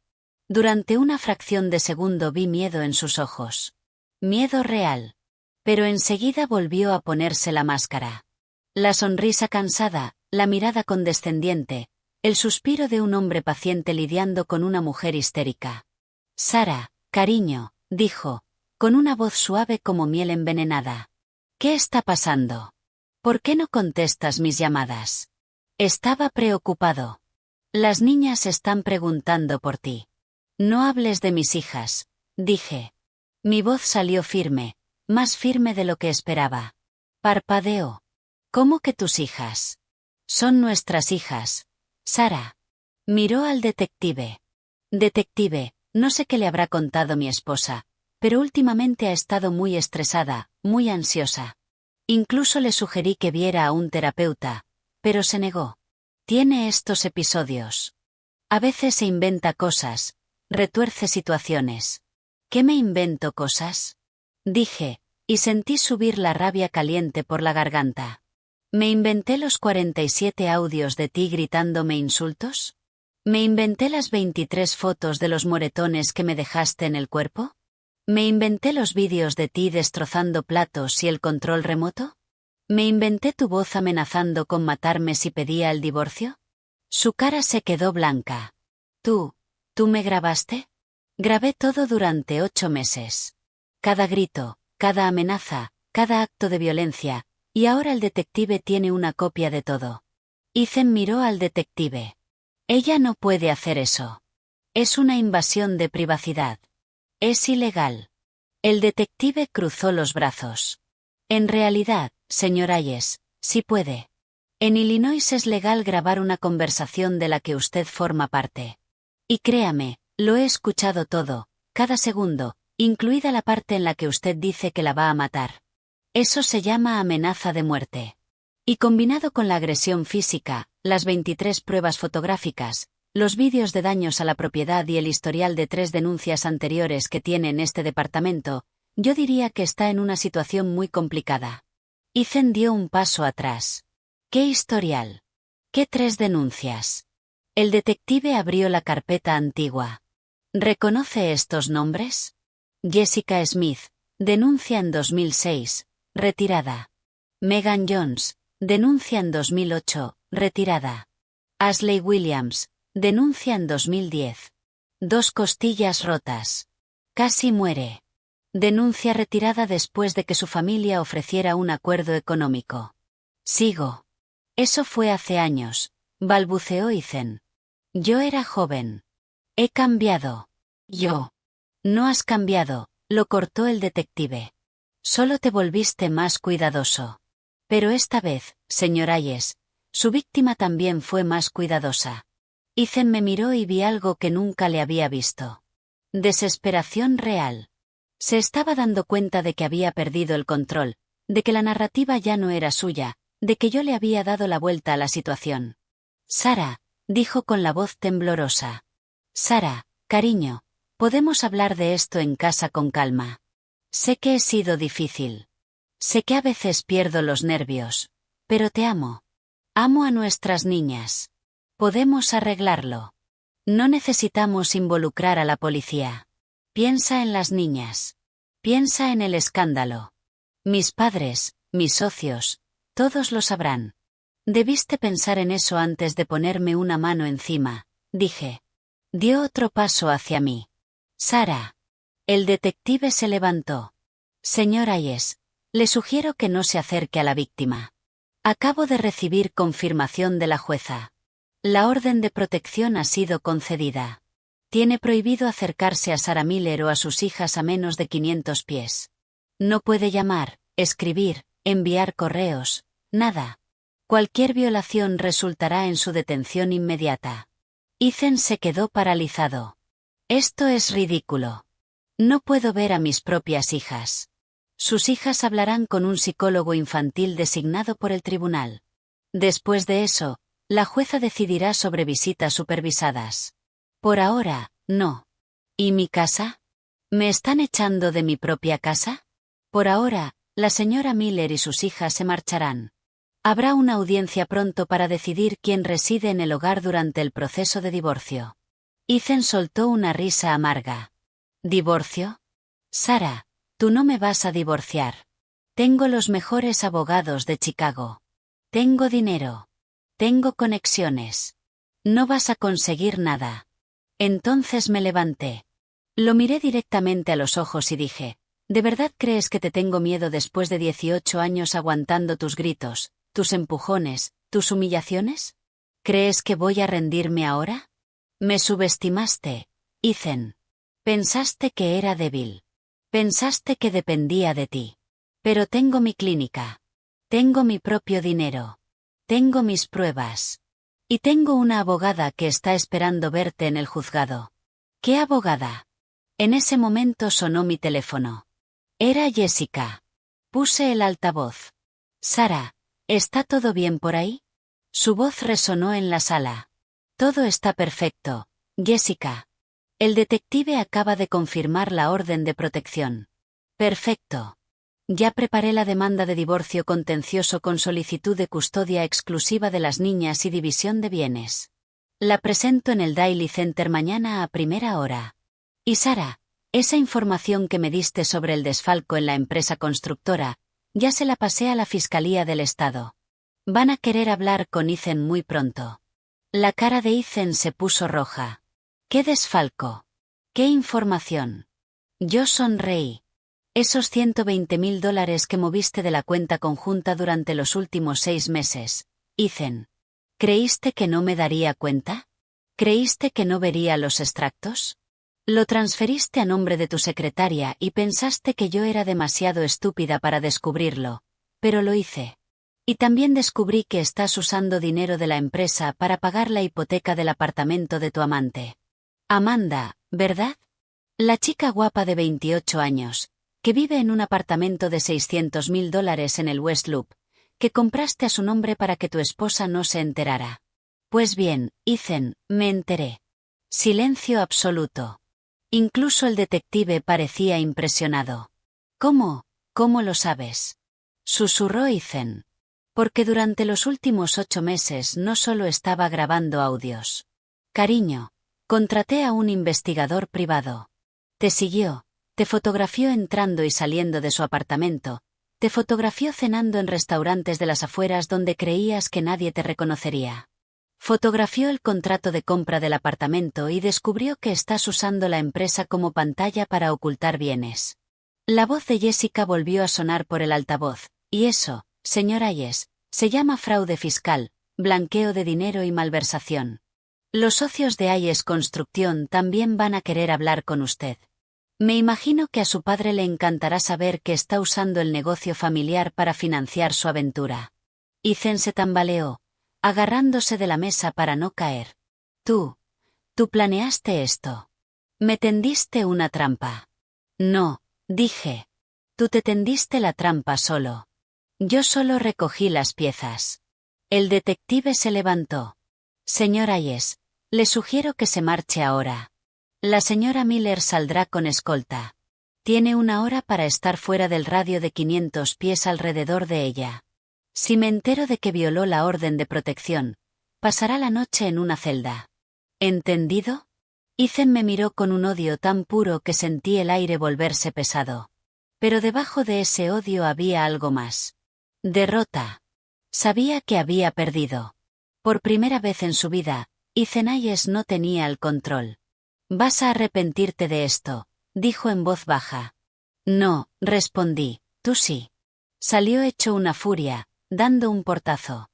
Durante una fracción de segundo vi miedo en sus ojos. Miedo real. Pero enseguida volvió a ponerse la máscara. La sonrisa cansada, la mirada condescendiente, el suspiro de un hombre paciente lidiando con una mujer histérica. Sara, cariño, dijo, con una voz suave como miel envenenada. ¿Qué está pasando? ¿Por qué no contestas mis llamadas? Estaba preocupado. Las niñas están preguntando por ti. No hables de mis hijas, dije. Mi voz salió firme, más firme de lo que esperaba. Parpadeó. ¿Cómo que tus hijas? Son nuestras hijas. Sara. Miró al detective. Detective, no sé qué le habrá contado mi esposa, pero últimamente ha estado muy estresada, muy ansiosa. Incluso le sugerí que viera a un terapeuta, pero se negó. Tiene estos episodios. A veces se inventa cosas, retuerce situaciones. ¿Qué me invento cosas? Dije, y sentí subir la rabia caliente por la garganta. ¿Me inventé los 47 audios de ti gritándome insultos? ¿Me inventé las 23 fotos de los moretones que me dejaste en el cuerpo? ¿Me inventé los vídeos de ti destrozando platos y el control remoto? ¿Me inventé tu voz amenazando con matarme si pedía el divorcio? Su cara se quedó blanca. ¿Tú me grabaste? Grabé todo durante 8 meses. Cada grito, cada amenaza, cada acto de violencia, y ahora el detective tiene una copia de todo. Ethan miró al detective. Ella no puede hacer eso. Es una invasión de privacidad. Es ilegal. El detective cruzó los brazos. En realidad, señor Hayes, sí puede. En Illinois es legal grabar una conversación de la que usted forma parte. Y créame, lo he escuchado todo, cada segundo, incluida la parte en la que usted dice que la va a matar. Eso se llama amenaza de muerte. Y combinado con la agresión física, las 23 pruebas fotográficas, los vídeos de daños a la propiedad y el historial de 3 denuncias anteriores que tiene en este departamento, yo diría que está en una situación muy complicada. Ethan dio un paso atrás. ¿Qué historial? ¿Qué 3 denuncias? El detective abrió la carpeta antigua. ¿Reconoce estos nombres? Jessica Smith, denuncia en 2006, retirada. Megan Jones, denuncia en 2008, retirada. Ashley Williams, denuncia en 2010. 2 costillas rotas. Casi muere. Denuncia retirada después de que su familia ofreciera un acuerdo económico. Sigo. Eso fue hace años, balbuceó Ethan. Yo era joven. He cambiado. Yo. No has cambiado, lo cortó el detective. Solo te volviste más cuidadoso. Pero esta vez, señor Hayes, su víctima también fue más cuidadosa. Ethan me miró y vi algo que nunca le había visto. Desesperación real. Se estaba dando cuenta de que había perdido el control, de que la narrativa ya no era suya, de que yo le había dado la vuelta a la situación. Sara, dijo con la voz temblorosa. Sara, cariño, podemos hablar de esto en casa con calma. Sé que he sido difícil. Sé que a veces pierdo los nervios, pero te amo. Amo a nuestras niñas. Podemos arreglarlo. No necesitamos involucrar a la policía. Piensa en las niñas. Piensa en el escándalo. Mis padres, mis socios, todos lo sabrán. Debiste pensar en eso antes de ponerme una mano encima, dije. Dio otro paso hacia mí. Sara. El detective se levantó. Señor Hayes, le sugiero que no se acerque a la víctima. Acabo de recibir confirmación de la jueza. La orden de protección ha sido concedida. Tiene prohibido acercarse a Sarah Miller o a sus hijas a menos de 500 pies. No puede llamar, escribir, enviar correos, nada. Cualquier violación resultará en su detención inmediata. Ethan se quedó paralizado. Esto es ridículo. No puedo ver a mis propias hijas. Sus hijas hablarán con un psicólogo infantil designado por el tribunal. Después de eso, la jueza decidirá sobre visitas supervisadas. Por ahora, no. ¿Y mi casa? ¿Me están echando de mi propia casa? Por ahora, la señora Miller y sus hijas se marcharán. Habrá una audiencia pronto para decidir quién reside en el hogar durante el proceso de divorcio. Ethan soltó una risa amarga. ¿Divorcio? Sara, tú no me vas a divorciar. Tengo los mejores abogados de Chicago. Tengo dinero. Tengo conexiones. No vas a conseguir nada. Entonces me levanté. Lo miré directamente a los ojos y dije, ¿de verdad crees que te tengo miedo después de 18 años aguantando tus gritos, tus empujones, tus humillaciones? ¿Crees que voy a rendirme ahora? Me subestimaste, Ethan. Pensaste que era débil. Pensaste que dependía de ti. Pero tengo mi clínica. Tengo mi propio dinero. Tengo mis pruebas. Y tengo una abogada que está esperando verte en el juzgado. ¿Qué abogada? En ese momento sonó mi teléfono. Era Jessica. Puse el altavoz. Sara, ¿está todo bien por ahí? Su voz resonó en la sala. Todo está perfecto, Jessica. El detective acaba de confirmar la orden de protección. Perfecto. Ya preparé la demanda de divorcio contencioso con solicitud de custodia exclusiva de las niñas y división de bienes. La presento en el Daily Center mañana a primera hora. Y Sara, esa información que me diste sobre el desfalco en la empresa constructora, ya se la pasé a la Fiscalía del Estado. Van a querer hablar con Ethan muy pronto. La cara de Ethan se puso roja. ¿Qué desfalco? ¿Qué información? Yo sonreí. Esos $120,000 que moviste de la cuenta conjunta durante los últimos 6 meses, Ethan. ¿Creíste que no me daría cuenta? ¿Creíste que no vería los extractos? Lo transferiste a nombre de tu secretaria y pensaste que yo era demasiado estúpida para descubrirlo, pero lo hice. Y también descubrí que estás usando dinero de la empresa para pagar la hipoteca del apartamento de tu amante. Amanda, ¿verdad? La chica guapa de 28 años, que vive en un apartamento de $600,000 en el West Loop, que compraste a su nombre para que tu esposa no se enterara. Pues bien, Ethan, me enteré. Silencio absoluto. Incluso el detective parecía impresionado. ¿Cómo? ¿Cómo lo sabes? Susurró Ethan. Porque durante los últimos 8 meses no solo estaba grabando audios. Cariño, contraté a un investigador privado. Te siguió. Te fotografió entrando y saliendo de su apartamento, te fotografió cenando en restaurantes de las afueras donde creías que nadie te reconocería. Fotografió el contrato de compra del apartamento y descubrió que estás usando la empresa como pantalla para ocultar bienes. La voz de Jessica volvió a sonar por el altavoz, y eso, señor Hayes, se llama fraude fiscal, blanqueo de dinero y malversación. Los socios de Hayes Construcción también van a querer hablar con usted. Me imagino que a su padre le encantará saber que está usando el negocio familiar para financiar su aventura. Ethan se tambaleó, agarrándose de la mesa para no caer. Tú planeaste esto. Me tendiste una trampa. No, dije. Tú te tendiste la trampa solo. Yo solo recogí las piezas. El detective se levantó. Señor Hayes, le sugiero que se marche ahora. La señora Miller saldrá con escolta. Tiene 1 hora para estar fuera del radio de 500 pies alrededor de ella. Si me entero de que violó la orden de protección, pasará la noche en una celda. ¿Entendido? Ethan me miró con un odio tan puro que sentí el aire volverse pesado. Pero debajo de ese odio había algo más. Derrota. Sabía que había perdido. Por primera vez en su vida, Ethan Hayes no tenía el control. «Vas a arrepentirte de esto», dijo en voz baja. «No», respondí, «tú sí». Salió hecho una furia, dando un portazo.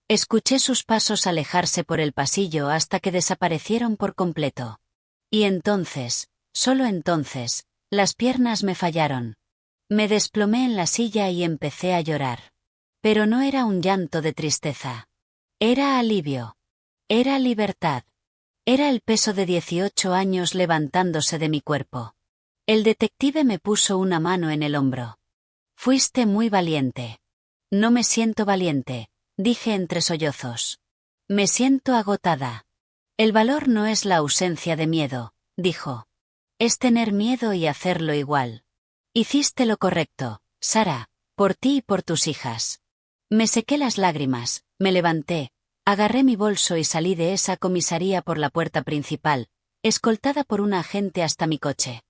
Escuché sus pasos alejarse por el pasillo hasta que desaparecieron por completo. Y entonces, solo entonces, las piernas me fallaron. Me desplomé en la silla y empecé a llorar. Pero no era un llanto de tristeza. Era alivio. Era libertad. Era el peso de 18 años levantándose de mi cuerpo. El detective me puso una mano en el hombro. «Fuiste muy valiente». «No me siento valiente», dije entre sollozos. «Me siento agotada». «El valor no es la ausencia de miedo», dijo. «Es tener miedo y hacerlo igual». «Hiciste lo correcto, Sara, por ti y por tus hijas». Me sequé las lágrimas, me levanté, agarré mi bolso y salí de esa comisaría por la puerta principal, escoltada por un agente hasta mi coche.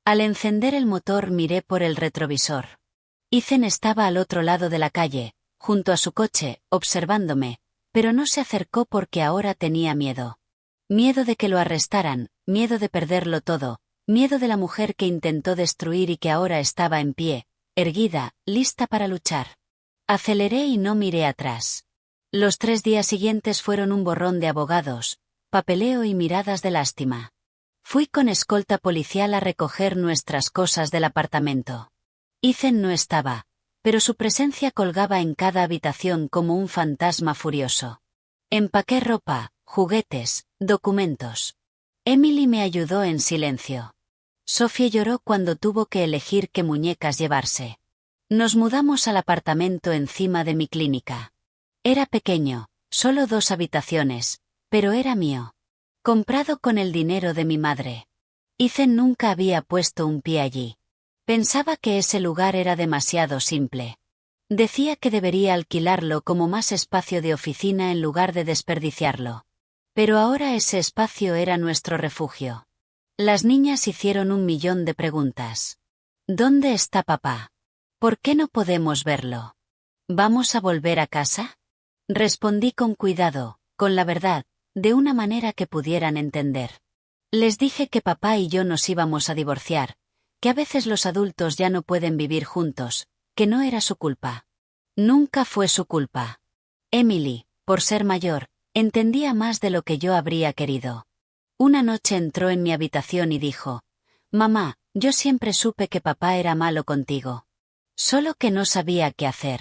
Al encender el motor miré por el retrovisor. Ethan estaba al otro lado de la calle, junto a su coche, observándome, pero no se acercó porque ahora tenía miedo. Miedo de que lo arrestaran, miedo de perderlo todo, miedo de la mujer que intentó destruir y que ahora estaba en pie, erguida, lista para luchar. Aceleré y no miré atrás. Los 3 días siguientes fueron un borrón de abogados, papeleo y miradas de lástima. Fui con escolta policial a recoger nuestras cosas del apartamento. Ethan no estaba, pero su presencia colgaba en cada habitación como un fantasma furioso. Empaqué ropa, juguetes, documentos. Emily me ayudó en silencio. Sophie lloró cuando tuvo que elegir qué muñecas llevarse. Nos mudamos al apartamento encima de mi clínica. Era pequeño, solo 2 habitaciones, pero era mío. Comprado con el dinero de mi madre. Ethan nunca había puesto un pie allí. Pensaba que ese lugar era demasiado simple. Decía que debería alquilarlo como más espacio de oficina en lugar de desperdiciarlo. Pero ahora ese espacio era nuestro refugio. Las niñas hicieron 1.000.000 de preguntas. ¿Dónde está papá? ¿Por qué no podemos verlo? ¿Vamos a volver a casa? Respondí con cuidado, con la verdad, de una manera que pudieran entender. Les dije que papá y yo nos íbamos a divorciar, que a veces los adultos ya no pueden vivir juntos, que no era su culpa. Nunca fue su culpa. Emily, por ser mayor, entendía más de lo que yo habría querido. Una noche entró en mi habitación y dijo: «Mamá, yo siempre supe que papá era malo contigo. Solo que no sabía qué hacer.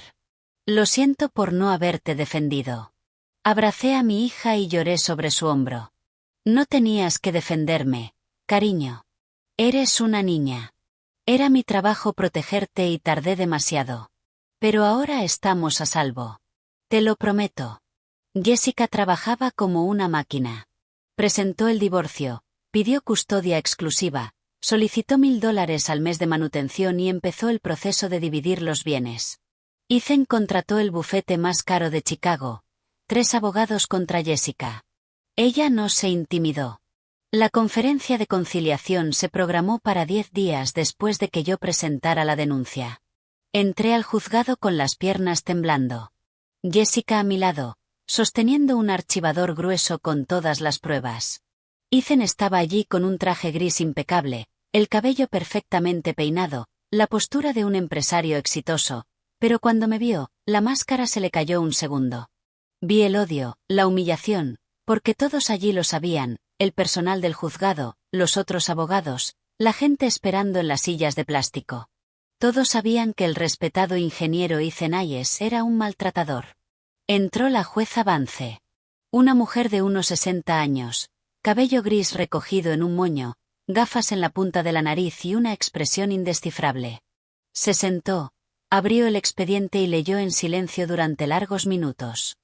Lo siento por no haberte defendido». Abracé a mi hija y lloré sobre su hombro. «No tenías que defenderme, cariño. Eres una niña. Era mi trabajo protegerte y tardé demasiado. Pero ahora estamos a salvo. Te lo prometo». Jessica trabajaba como una máquina. Presentó el divorcio, pidió custodia exclusiva, solicitó $1.000 al mes de manutención y empezó el proceso de dividir los bienes. Ethan contrató el bufete más caro de Chicago, 3 abogados contra Jessica. Ella no se intimidó. La conferencia de conciliación se programó para 10 días después de que yo presentara la denuncia. Entré al juzgado con las piernas temblando. Jessica a mi lado, sosteniendo un archivador grueso con todas las pruebas. Ethan estaba allí con un traje gris impecable, el cabello perfectamente peinado, la postura de un empresario exitoso, pero cuando me vio, la máscara se le cayó un segundo. Vi el odio, la humillación, porque todos allí lo sabían, el personal del juzgado, los otros abogados, la gente esperando en las sillas de plástico. Todos sabían que el respetado ingeniero Ethan Hayes era un maltratador. Entró la jueza Vance. Una mujer de unos 60 años, cabello gris recogido en un moño, gafas en la punta de la nariz y una expresión indescifrable. Se sentó, abrió el expediente y leyó en silencio durante largos minutos.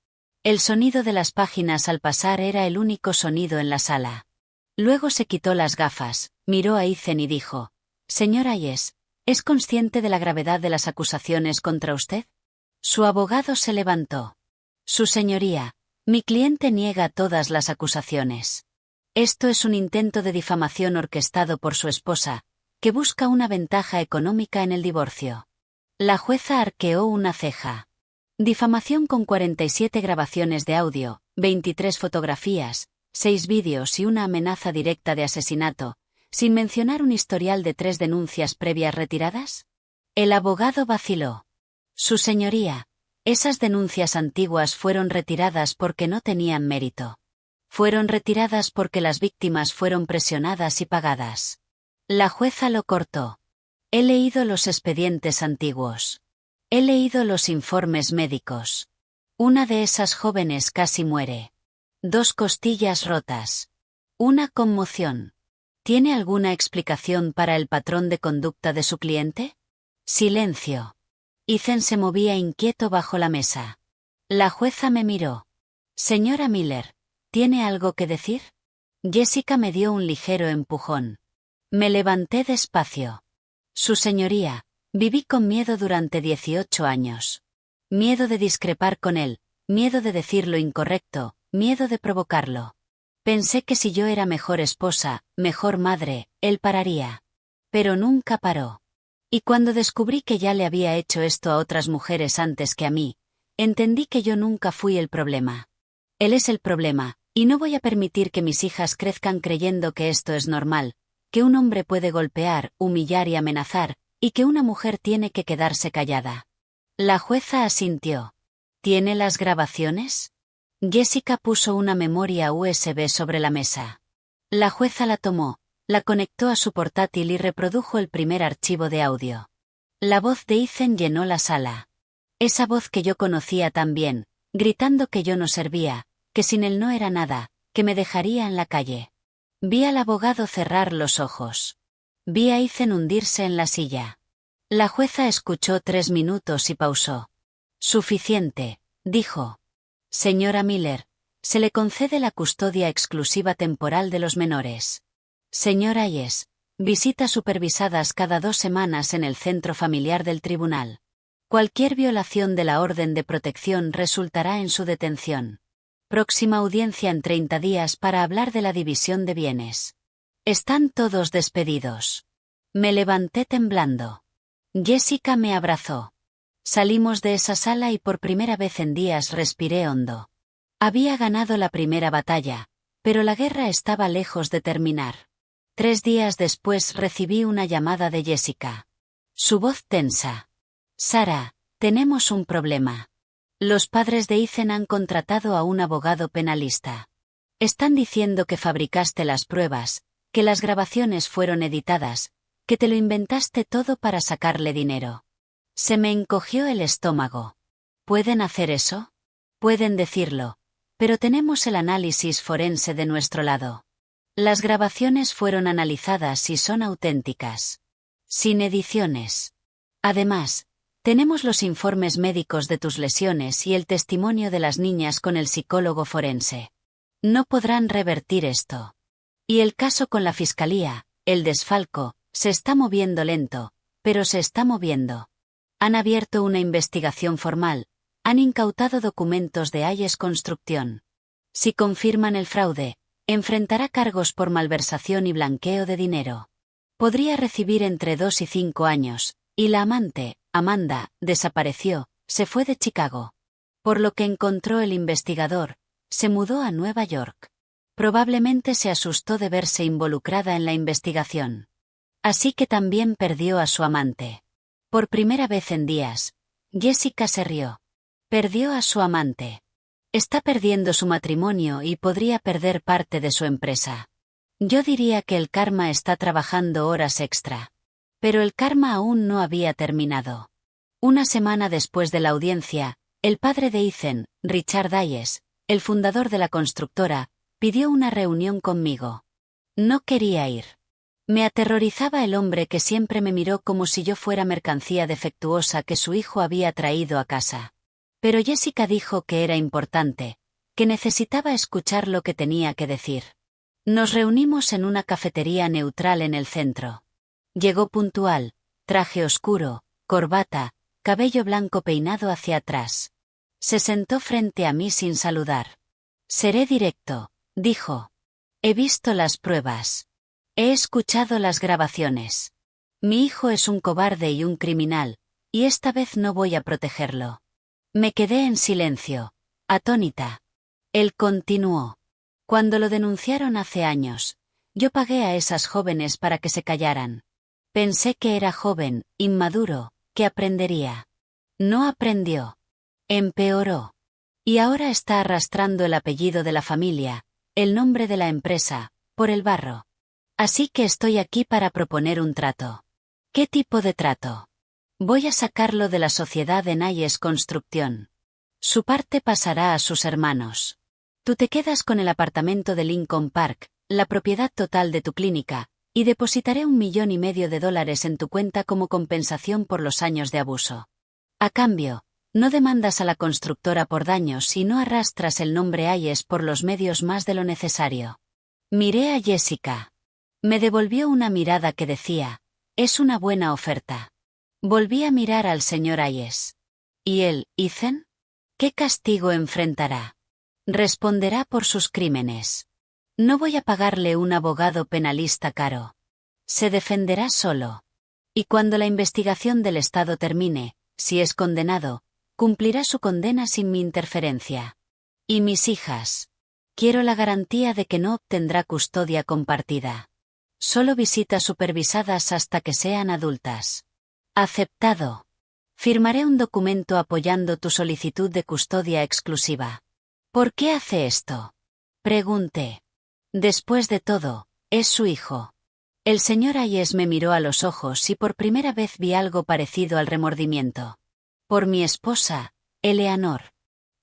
El sonido de las páginas al pasar era el único sonido en la sala. Luego se quitó las gafas, miró a Ethan y dijo: «Señor Hayes, ¿es consciente de la gravedad de las acusaciones contra usted?» Su abogado se levantó. «Su señoría, mi cliente niega todas las acusaciones». Esto es un intento de difamación orquestado por su esposa, que busca una ventaja económica en el divorcio. La jueza arqueó una ceja. Difamación con 47 grabaciones de audio, 23 fotografías, 6 vídeos y una amenaza directa de asesinato, sin mencionar un historial de 3 denuncias previas retiradas. El abogado vaciló. Su señoría, esas denuncias antiguas fueron retiradas porque no tenían mérito. Fueron retiradas porque las víctimas fueron presionadas y pagadas. La jueza lo cortó. He leído los expedientes antiguos. He leído los informes médicos. Una de esas jóvenes casi muere. 2 costillas rotas. Una conmoción. ¿Tiene alguna explicación para el patrón de conducta de su cliente? Silencio. Ethan se movía inquieto bajo la mesa. La jueza me miró. Señora Miller, ¿tiene algo que decir? Jessica me dio un ligero empujón. Me levanté despacio. Su señoría, viví con miedo durante 18 años. Miedo de discrepar con él, miedo de decir lo incorrecto, miedo de provocarlo. Pensé que si yo era mejor esposa, mejor madre, él pararía. Pero nunca paró. Y cuando descubrí que ya le había hecho esto a otras mujeres antes que a mí, entendí que yo nunca fui el problema. Él es el problema, y no voy a permitir que mis hijas crezcan creyendo que esto es normal, que un hombre puede golpear, humillar y amenazar, y que una mujer tiene que quedarse callada. La jueza asintió. ¿Tiene las grabaciones? Jessica puso una memoria USB sobre la mesa. La jueza la tomó, la conectó a su portátil y reprodujo el primer archivo de audio. La voz de Ethan llenó la sala. Esa voz que yo conocía tan bien, gritando que yo no servía, que sin él no era nada, que me dejaría en la calle. Vi al abogado cerrar los ojos. Vi a Ethan hundirse en la silla. La jueza escuchó 3 minutos y pausó. Suficiente, dijo. Señora Miller, se le concede la custodia exclusiva temporal de los menores. Señora Yes, visitas supervisadas cada 2 semanas en el centro familiar del tribunal. Cualquier violación de la orden de protección resultará en su detención. Próxima audiencia en 30 días para hablar de la división de bienes. Están todos despedidos. Me levanté temblando. Jessica me abrazó. Salimos de esa sala y por primera vez en días respiré hondo. Había ganado la primera batalla, pero la guerra estaba lejos de terminar. 3 días después recibí una llamada de Jessica. Su voz tensa. Sara, tenemos un problema. Los padres de Ethan han contratado a un abogado penalista. Están diciendo que fabricaste las pruebas, que las grabaciones fueron editadas, que te lo inventaste todo para sacarle dinero. Se me encogió el estómago. ¿Pueden hacer eso? Pueden decirlo, pero tenemos el análisis forense de nuestro lado. Las grabaciones fueron analizadas y son auténticas. Sin ediciones. Además, tenemos los informes médicos de tus lesiones y el testimonio de las niñas con el psicólogo forense. No podrán revertir esto. Y el caso con la fiscalía, el desfalco, se está moviendo lento, pero se está moviendo. Han abierto una investigación formal, han incautado documentos de Hayes Construcción. Si confirman el fraude, enfrentará cargos por malversación y blanqueo de dinero. Podría recibir entre 2 y 5 años, y la amante, Amanda, desapareció, se fue de Chicago. Por lo que encontró el investigador, se mudó a Nueva York. Probablemente se asustó de verse involucrada en la investigación. Así que también perdió a su amante. Por primera vez en días, Jessica se rió. Perdió a su amante. Está perdiendo su matrimonio y podría perder parte de su empresa. Yo diría que el karma está trabajando horas extra. Pero el karma aún no había terminado. Una semana después de la audiencia, el padre de Ethan, Richard Hayes, el fundador de la constructora, pidió una reunión conmigo. No quería ir. Me aterrorizaba el hombre que siempre me miró como si yo fuera mercancía defectuosa que su hijo había traído a casa. Pero Jessica dijo que era importante, que necesitaba escuchar lo que tenía que decir. Nos reunimos en una cafetería neutral en el centro. Llegó puntual, traje oscuro, corbata, cabello blanco peinado hacia atrás. Se sentó frente a mí sin saludar. Seré directo, dijo. He visto las pruebas. He escuchado las grabaciones. Mi hijo es un cobarde y un criminal, y esta vez no voy a protegerlo. Me quedé en silencio, atónita. Él continuó. Cuando lo denunciaron hace años, yo pagué a esas jóvenes para que se callaran. Pensé que era joven, inmaduro, que aprendería. No aprendió. Empeoró. Y ahora está arrastrando el apellido de la familia, el nombre de la empresa, por el barro. Así que estoy aquí para proponer un trato. ¿Qué tipo de trato? Voy a sacarlo de la sociedad en Ayes Construcción. Su parte pasará a sus hermanos. Tú te quedas con el apartamento de Lincoln Park, la propiedad total de tu clínica, y depositaré $1,500,000 en tu cuenta como compensación por los años de abuso. A cambio, no demandas a la constructora por daños y no arrastras el nombre Ayes por los medios más de lo necesario. Miré a Jessica. Me devolvió una mirada que decía, es una buena oferta. Volví a mirar al señor Ayes. ¿Y él, Ethan? ¿Qué castigo enfrentará? Responderá por sus crímenes. No voy a pagarle un abogado penalista caro. Se defenderá solo. Y cuando la investigación del Estado termine, si es condenado, cumplirá su condena sin mi interferencia. ¿Y mis hijas? Quiero la garantía de que no obtendrá custodia compartida. Solo visitas supervisadas hasta que sean adultas. Aceptado. Firmaré un documento apoyando tu solicitud de custodia exclusiva. ¿Por qué hace esto? Pregunté. Después de todo, es su hijo. El señor Ayes me miró a los ojos y por primera vez vi algo parecido al remordimiento. Por mi esposa, Eleanor.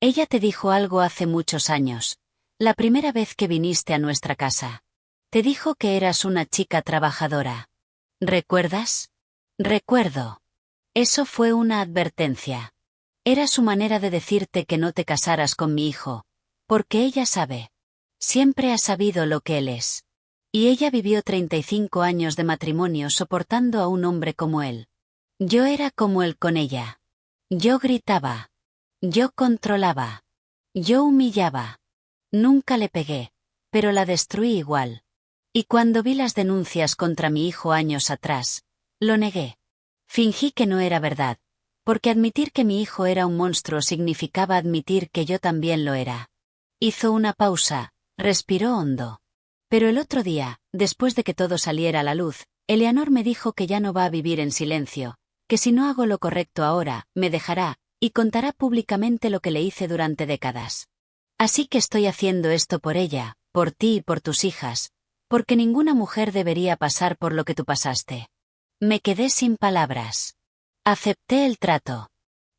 Ella te dijo algo hace muchos años, la primera vez que viniste a nuestra casa. Te dijo que eras una chica trabajadora. ¿Recuerdas? Recuerdo. Eso fue una advertencia. Era su manera de decirte que no te casaras con mi hijo, porque ella sabe. Siempre ha sabido lo que él es. Y ella vivió 35 años de matrimonio soportando a un hombre como él. Yo era como él con ella. Yo gritaba. Yo controlaba. Yo humillaba. Nunca le pegué, pero la destruí igual. Y cuando vi las denuncias contra mi hijo años atrás, lo negué. Fingí que no era verdad, porque admitir que mi hijo era un monstruo significaba admitir que yo también lo era. Hizo una pausa, respiró hondo. Pero el otro día, después de que todo saliera a la luz, Eleanor me dijo que ya no va a vivir en silencio, que si no hago lo correcto ahora, me dejará, y contará públicamente lo que le hice durante décadas. Así que estoy haciendo esto por ella, por ti y por tus hijas, porque ninguna mujer debería pasar por lo que tú pasaste. Me quedé sin palabras. Acepté el trato.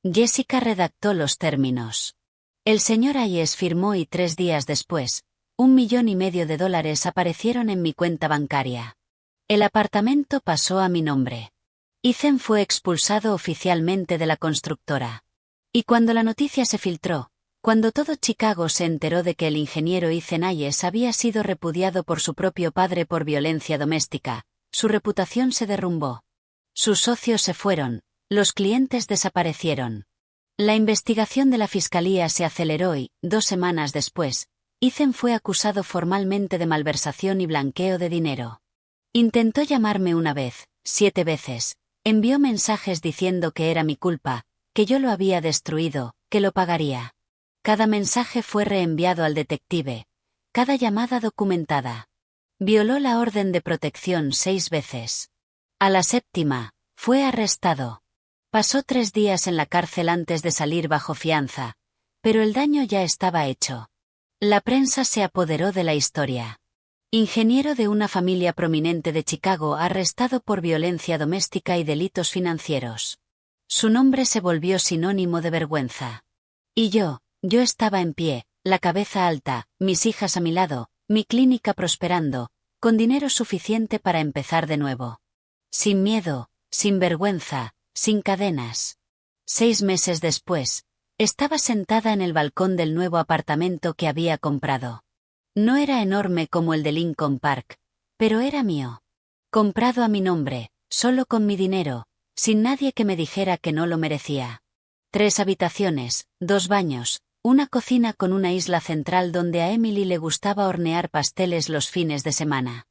Jessica redactó los términos. El señor Ayes firmó y 3 días después, $1,500,000 aparecieron en mi cuenta bancaria. El apartamento pasó a mi nombre. Ethan fue expulsado oficialmente de la constructora. Y cuando la noticia se filtró, cuando todo Chicago se enteró de que el ingeniero Ethan Ayes había sido repudiado por su propio padre por violencia doméstica, su reputación se derrumbó. Sus socios se fueron, los clientes desaparecieron. La investigación de la fiscalía se aceleró y, 2 semanas después, Ethan fue acusado formalmente de malversación y blanqueo de dinero. Intentó llamarme una vez, 7 veces, envió mensajes diciendo que era mi culpa, que yo lo había destruido, que lo pagaría. Cada mensaje fue reenviado al detective, cada llamada documentada. Violó la orden de protección 6 veces. A la 7ª, fue arrestado. Pasó 3 días en la cárcel antes de salir bajo fianza, pero el daño ya estaba hecho. La prensa se apoderó de la historia. Ingeniero de una familia prominente de Chicago arrestado por violencia doméstica y delitos financieros. Su nombre se volvió sinónimo de vergüenza. Y yo estaba en pie, la cabeza alta, mis hijas a mi lado, mi clínica prosperando, con dinero suficiente para empezar de nuevo. Sin miedo, sin vergüenza, sin cadenas. 6 meses después, estaba sentada en el balcón del nuevo apartamento que había comprado. No era enorme como el de Lincoln Park, pero era mío. Comprado a mi nombre, solo con mi dinero, sin nadie que me dijera que no lo merecía. 3 habitaciones, 2 baños, Una cocina con una isla central donde a Emily le gustaba hornear pasteles los fines de semana.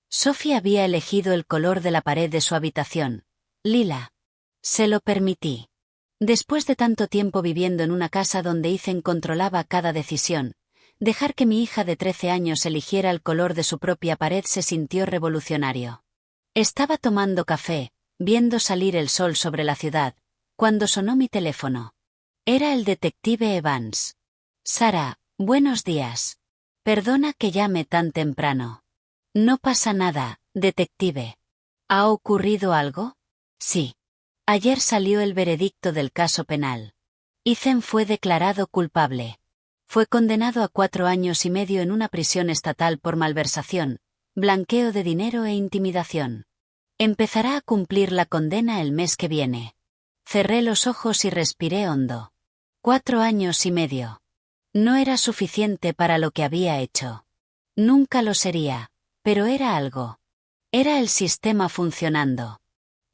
Sophie había elegido el color de la pared de su habitación, lila. Se lo permití. Después de tanto tiempo viviendo en una casa donde Ethan controlaba cada decisión, dejar que mi hija de 13 años eligiera el color de su propia pared se sintió revolucionario. Estaba tomando café, viendo salir el sol sobre la ciudad, cuando sonó mi teléfono. Era el detective Evans. Sara, buenos días. Perdona que llame tan temprano. No pasa nada, detective. ¿Ha ocurrido algo? Sí. Ayer salió el veredicto del caso penal. Ethan fue declarado culpable. Fue condenado a 4 años y medio en una prisión estatal por malversación, blanqueo de dinero e intimidación. Empezará a cumplir la condena el mes que viene. Cerré los ojos y respiré hondo. 4 años y medio. No era suficiente para lo que había hecho. Nunca lo sería, pero era algo. Era el sistema funcionando.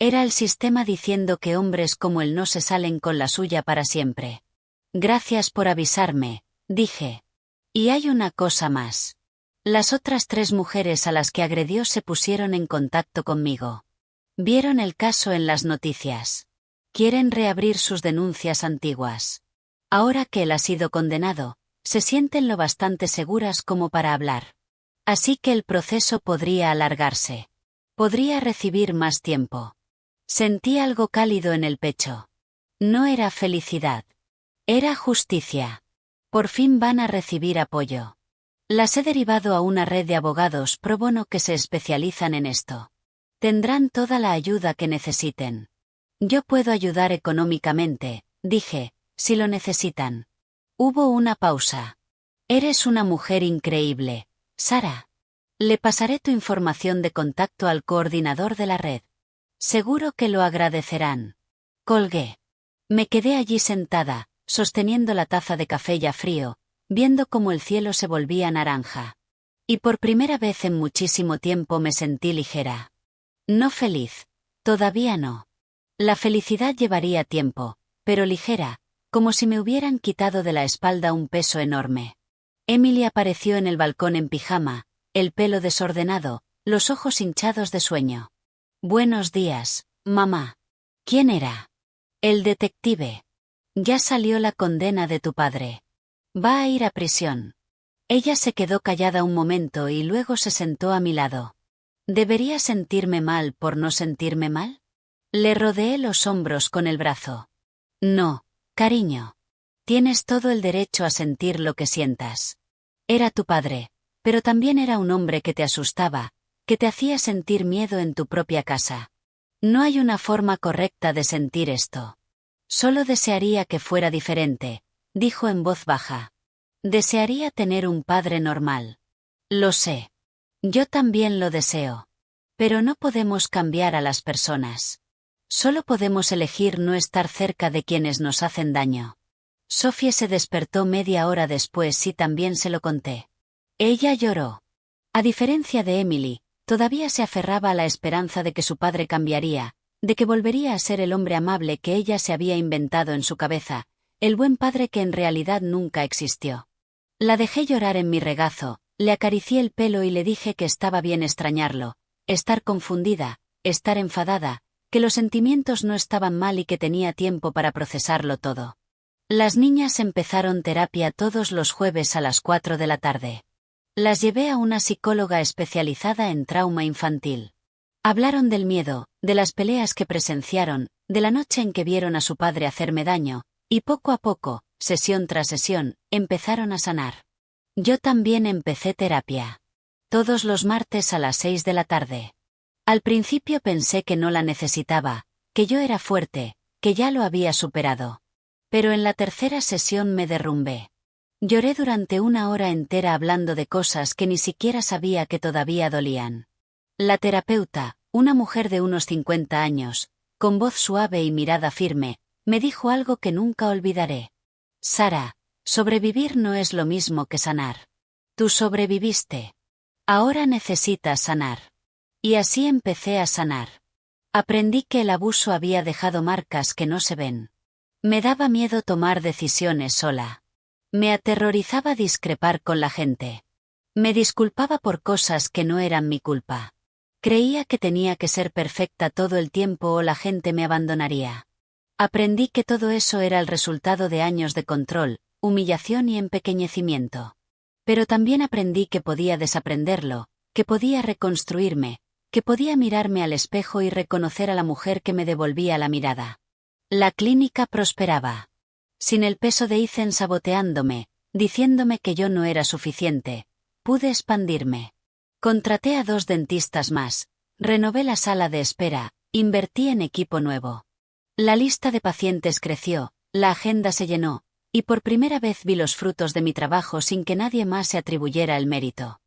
Era el sistema diciendo que hombres como él no se salen con la suya para siempre. Gracias por avisarme, dije. Y hay una cosa más. Las otras 3 mujeres a las que agredió se pusieron en contacto conmigo. Vieron el caso en las noticias. Quieren reabrir sus denuncias antiguas. Ahora que él ha sido condenado, se sienten lo bastante seguras como para hablar. Así que el proceso podría alargarse. Podría recibir más tiempo. Sentí algo cálido en el pecho. No era felicidad. Era justicia. Por fin van a recibir apoyo. Las he derivado a una red de abogados pro bono que se especializan en esto. Tendrán toda la ayuda que necesiten. Yo puedo ayudar económicamente, dije, si lo necesitan. Hubo una pausa. Eres una mujer increíble, Sara. Le pasaré tu información de contacto al coordinador de la red. Seguro que lo agradecerán. Colgué. Me quedé allí sentada, sosteniendo la taza de café ya frío, viendo cómo el cielo se volvía naranja. Y por primera vez en muchísimo tiempo me sentí ligera. No feliz. Todavía no. La felicidad llevaría tiempo, pero ligera, como si me hubieran quitado de la espalda un peso enorme. Emily apareció en el balcón en pijama, el pelo desordenado, los ojos hinchados de sueño. Buenos días, mamá. ¿Quién era? El detective. Ya salió la condena de tu padre. Va a ir a prisión. Ella se quedó callada un momento y luego se sentó a mi lado. ¿Debería sentirme mal por no sentirme mal? Le rodeé los hombros con el brazo. No, cariño. Tienes todo el derecho a sentir lo que sientas. Era tu padre, pero también era un hombre que te asustaba, que te hacía sentir miedo en tu propia casa. No hay una forma correcta de sentir esto. Solo desearía que fuera diferente, dijo en voz baja. Desearía tener un padre normal. Lo sé. Yo también lo deseo. Pero no podemos cambiar a las personas. Solo podemos elegir no estar cerca de quienes nos hacen daño. Sophie se despertó media hora después y también se lo conté. Ella lloró. A diferencia de Emily, todavía se aferraba a la esperanza de que su padre cambiaría, de que volvería a ser el hombre amable que ella se había inventado en su cabeza, el buen padre que en realidad nunca existió. La dejé llorar en mi regazo, le acaricié el pelo y le dije que estaba bien extrañarlo, estar confundida, estar enfadada, que los sentimientos no estaban mal y que tenía tiempo para procesarlo todo. Las niñas empezaron terapia todos los jueves a las 4 de la tarde. Las llevé a una psicóloga especializada en trauma infantil. Hablaron del miedo, de las peleas que presenciaron, de la noche en que vieron a su padre hacerme daño, y poco a poco, sesión tras sesión, empezaron a sanar. Yo también empecé terapia. Todos los martes a las 6 de la tarde. Al principio pensé que no la necesitaba, que yo era fuerte, que ya lo había superado. Pero en la tercera sesión me derrumbé. Lloré durante 1 hora entera hablando de cosas que ni siquiera sabía que todavía dolían. La terapeuta, una mujer de unos 50 años, con voz suave y mirada firme, me dijo algo que nunca olvidaré. Sara, sobrevivir no es lo mismo que sanar. Tú sobreviviste. Ahora necesitas sanar. Y así empecé a sanar. Aprendí que el abuso había dejado marcas que no se ven. Me daba miedo tomar decisiones sola. Me aterrorizaba discrepar con la gente. Me disculpaba por cosas que no eran mi culpa. Creía que tenía que ser perfecta todo el tiempo o la gente me abandonaría. Aprendí que todo eso era el resultado de años de control, humillación y empequeñecimiento. Pero también aprendí que podía desaprenderlo, que podía reconstruirme, que podía mirarme al espejo y reconocer a la mujer que me devolvía la mirada. La clínica prosperaba. Sin el peso de Ethan saboteándome, diciéndome que yo no era suficiente, pude expandirme. Contraté a 2 dentistas más, renové la sala de espera, invertí en equipo nuevo. La lista de pacientes creció, la agenda se llenó, y por primera vez vi los frutos de mi trabajo sin que nadie más se atribuyera el mérito.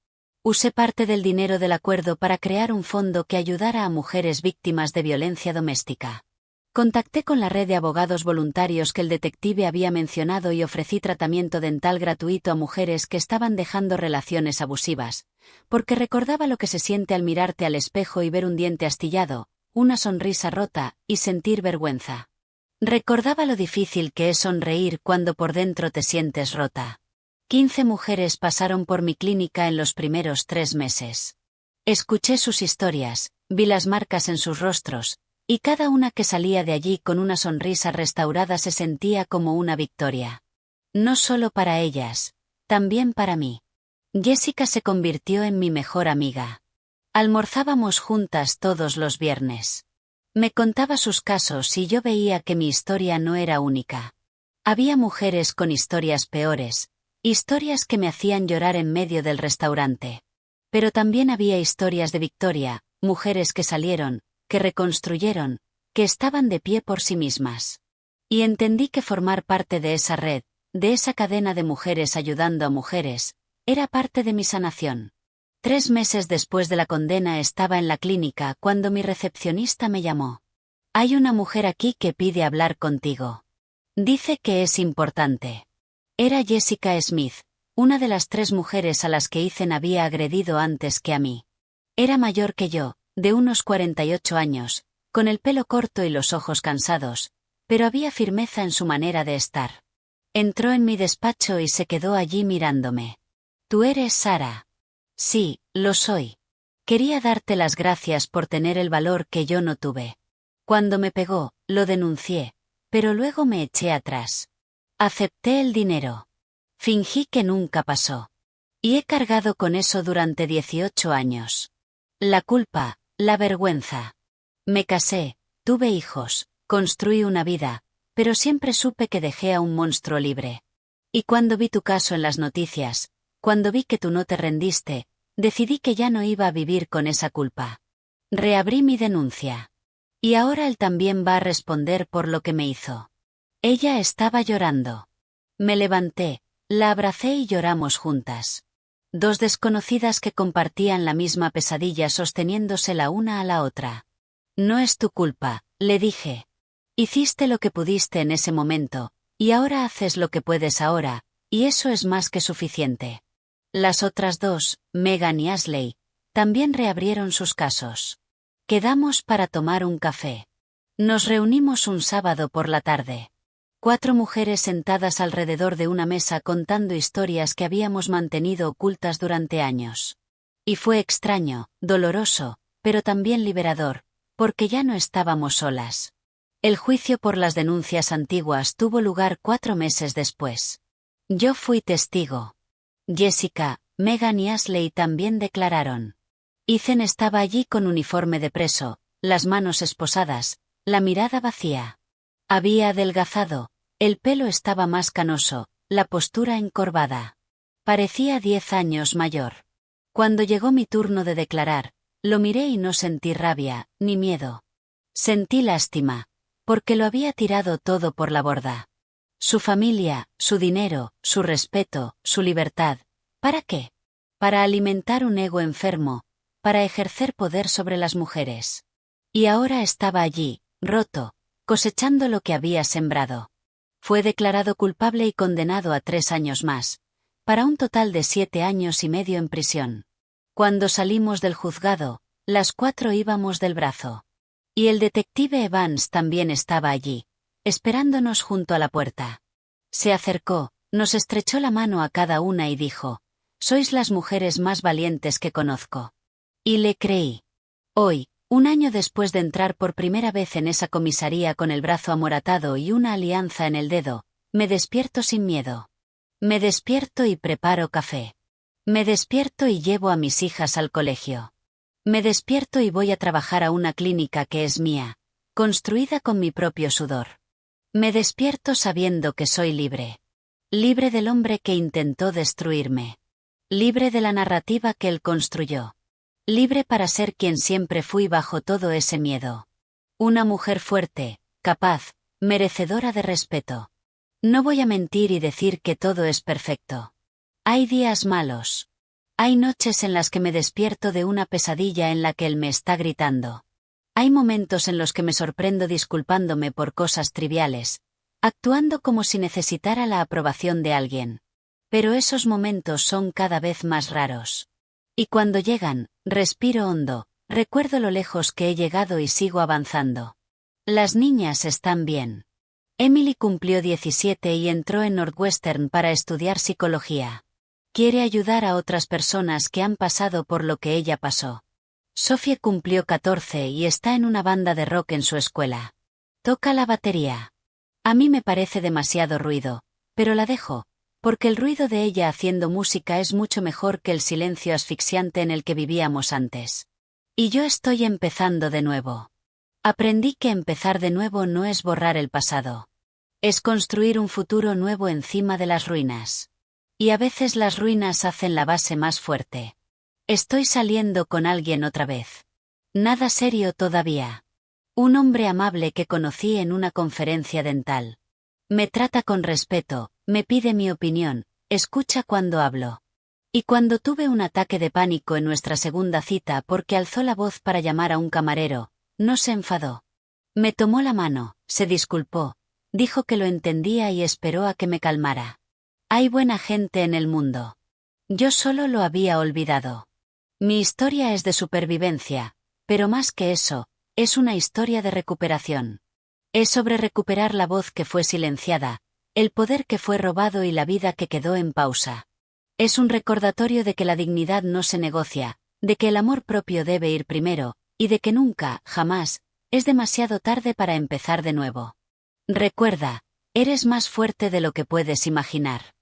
Usé parte del dinero del acuerdo para crear un fondo que ayudara a mujeres víctimas de violencia doméstica. Contacté con la red de abogados voluntarios que el detective había mencionado y ofrecí tratamiento dental gratuito a mujeres que estaban dejando relaciones abusivas, porque recordaba lo que se siente al mirarte al espejo y ver un diente astillado, una sonrisa rota, y sentir vergüenza. Recordaba lo difícil que es sonreír cuando por dentro te sientes rota. 15 mujeres pasaron por mi clínica en los primeros 3 meses. Escuché sus historias, vi las marcas en sus rostros, y cada una que salía de allí con una sonrisa restaurada se sentía como una victoria. No solo para ellas, también para mí. Jessica se convirtió en mi mejor amiga. Almorzábamos juntas todos los viernes. Me contaba sus casos y yo veía que mi historia no era única. Había mujeres con historias peores, historias que me hacían llorar en medio del restaurante. Pero también había historias de victoria, mujeres que salieron, que reconstruyeron, que estaban de pie por sí mismas. Y entendí que formar parte de esa red, de esa cadena de mujeres ayudando a mujeres, era parte de mi sanación. 3 meses después de la condena estaba en la clínica cuando mi recepcionista me llamó. Hay una mujer aquí que pide hablar contigo. Dice que es importante. Era Jessica Smith, una de las 3 mujeres a las que Ethan había agredido antes que a mí. Era mayor que yo, de unos 48 años, con el pelo corto y los ojos cansados, pero había firmeza en su manera de estar. Entró en mi despacho y se quedó allí mirándome. ¿Tú eres Sara? Sí, lo soy. Quería darte las gracias por tener el valor que yo no tuve. Cuando me pegó, lo denuncié, pero luego me eché atrás. Acepté el dinero. Fingí que nunca pasó. Y he cargado con eso durante 18 años. La culpa, la vergüenza. Me casé, tuve hijos, construí una vida, pero siempre supe que dejé a un monstruo libre. Y cuando vi tu caso en las noticias, cuando vi que tú no te rendiste, decidí que ya no iba a vivir con esa culpa. Reabrí mi denuncia. Y ahora él también va a responder por lo que me hizo. Ella estaba llorando. Me levanté, la abracé y lloramos juntas. 2 desconocidas que compartían la misma pesadilla sosteniéndose la una a la otra. No es tu culpa, le dije. Hiciste lo que pudiste en ese momento, y ahora haces lo que puedes ahora, y eso es más que suficiente. Las otras 2, Megan y Ashley, también reabrieron sus casos. Quedamos para tomar un café. Nos reunimos un sábado por la tarde. 4 mujeres sentadas alrededor de una mesa contando historias que habíamos mantenido ocultas durante años. Y fue extraño, doloroso, pero también liberador, porque ya no estábamos solas. El juicio por las denuncias antiguas tuvo lugar 4 meses después. Yo fui testigo. Jessica, Megan y Ashley también declararon. Ethan estaba allí con uniforme de preso, las manos esposadas, la mirada vacía. Había adelgazado, el pelo estaba más canoso, la postura encorvada. Parecía 10 años mayor. Cuando llegó mi turno de declarar, lo miré y no sentí rabia, ni miedo. Sentí lástima, porque lo había tirado todo por la borda. Su familia, su dinero, su respeto, su libertad. ¿Para qué? Para alimentar un ego enfermo, para ejercer poder sobre las mujeres. Y ahora estaba allí, roto, cosechando lo que había sembrado. Fue declarado culpable y condenado a 3 años más, para un total de 7 años y medio en prisión. Cuando salimos del juzgado, las 4 íbamos del brazo. Y el detective Evans también estaba allí, esperándonos junto a la puerta. Se acercó, Nos estrechó la mano a cada una y dijo: «Sois las mujeres más valientes que conozco». Y le creí. Hoy, un año después de entrar por primera vez en esa comisaría con el brazo amoratado y una alianza en el dedo, me despierto sin miedo. Me despierto y preparo café. Me despierto y llevo a mis hijas al colegio. Me despierto y voy a trabajar a una clínica que es mía, construida con mi propio sudor. Me despierto sabiendo que soy libre. Libre del hombre que intentó destruirme. Libre de la narrativa que él construyó. Libre para ser quien siempre fui bajo todo ese miedo. Una mujer fuerte, capaz, merecedora de respeto. No voy a mentir y decir que todo es perfecto. Hay días malos. Hay noches en las que me despierto de una pesadilla en la que él me está gritando. Hay momentos en los que me sorprendo disculpándome por cosas triviales, actuando como si necesitara la aprobación de alguien. Pero esos momentos son cada vez más raros. Y cuando llegan, respiro hondo, recuerdo lo lejos que he llegado y sigo avanzando. Las niñas están bien. Emily cumplió 17 y entró en Northwestern para estudiar psicología. Quiere ayudar a otras personas que han pasado por lo que ella pasó. Sophie cumplió 14 y está en una banda de rock en su escuela. Toca la batería. A mí me parece demasiado ruido, pero la dejo, porque el ruido de ella haciendo música es mucho mejor que el silencio asfixiante en el que vivíamos antes. Y yo estoy empezando de nuevo. Aprendí que empezar de nuevo no es borrar el pasado. Es construir un futuro nuevo encima de las ruinas. Y a veces las ruinas hacen la base más fuerte. Estoy saliendo con alguien otra vez. Nada serio todavía. Un hombre amable que conocí en una conferencia dental. Me trata con respeto, me pide mi opinión, escucha cuando hablo. Y cuando tuve un ataque de pánico en nuestra segunda cita porque alzó la voz para llamar a un camarero, no se enfadó. Me tomó la mano, se disculpó, dijo que lo entendía y esperó a que me calmara. Hay buena gente en el mundo. Yo solo lo había olvidado. Mi historia es de supervivencia, pero más que eso, es una historia de recuperación. Es sobre recuperar la voz que fue silenciada, el poder que fue robado y la vida que quedó en pausa. Es un recordatorio de que la dignidad no se negocia, de que el amor propio debe ir primero, y de que nunca, jamás, es demasiado tarde para empezar de nuevo. Recuerda, eres más fuerte de lo que puedes imaginar.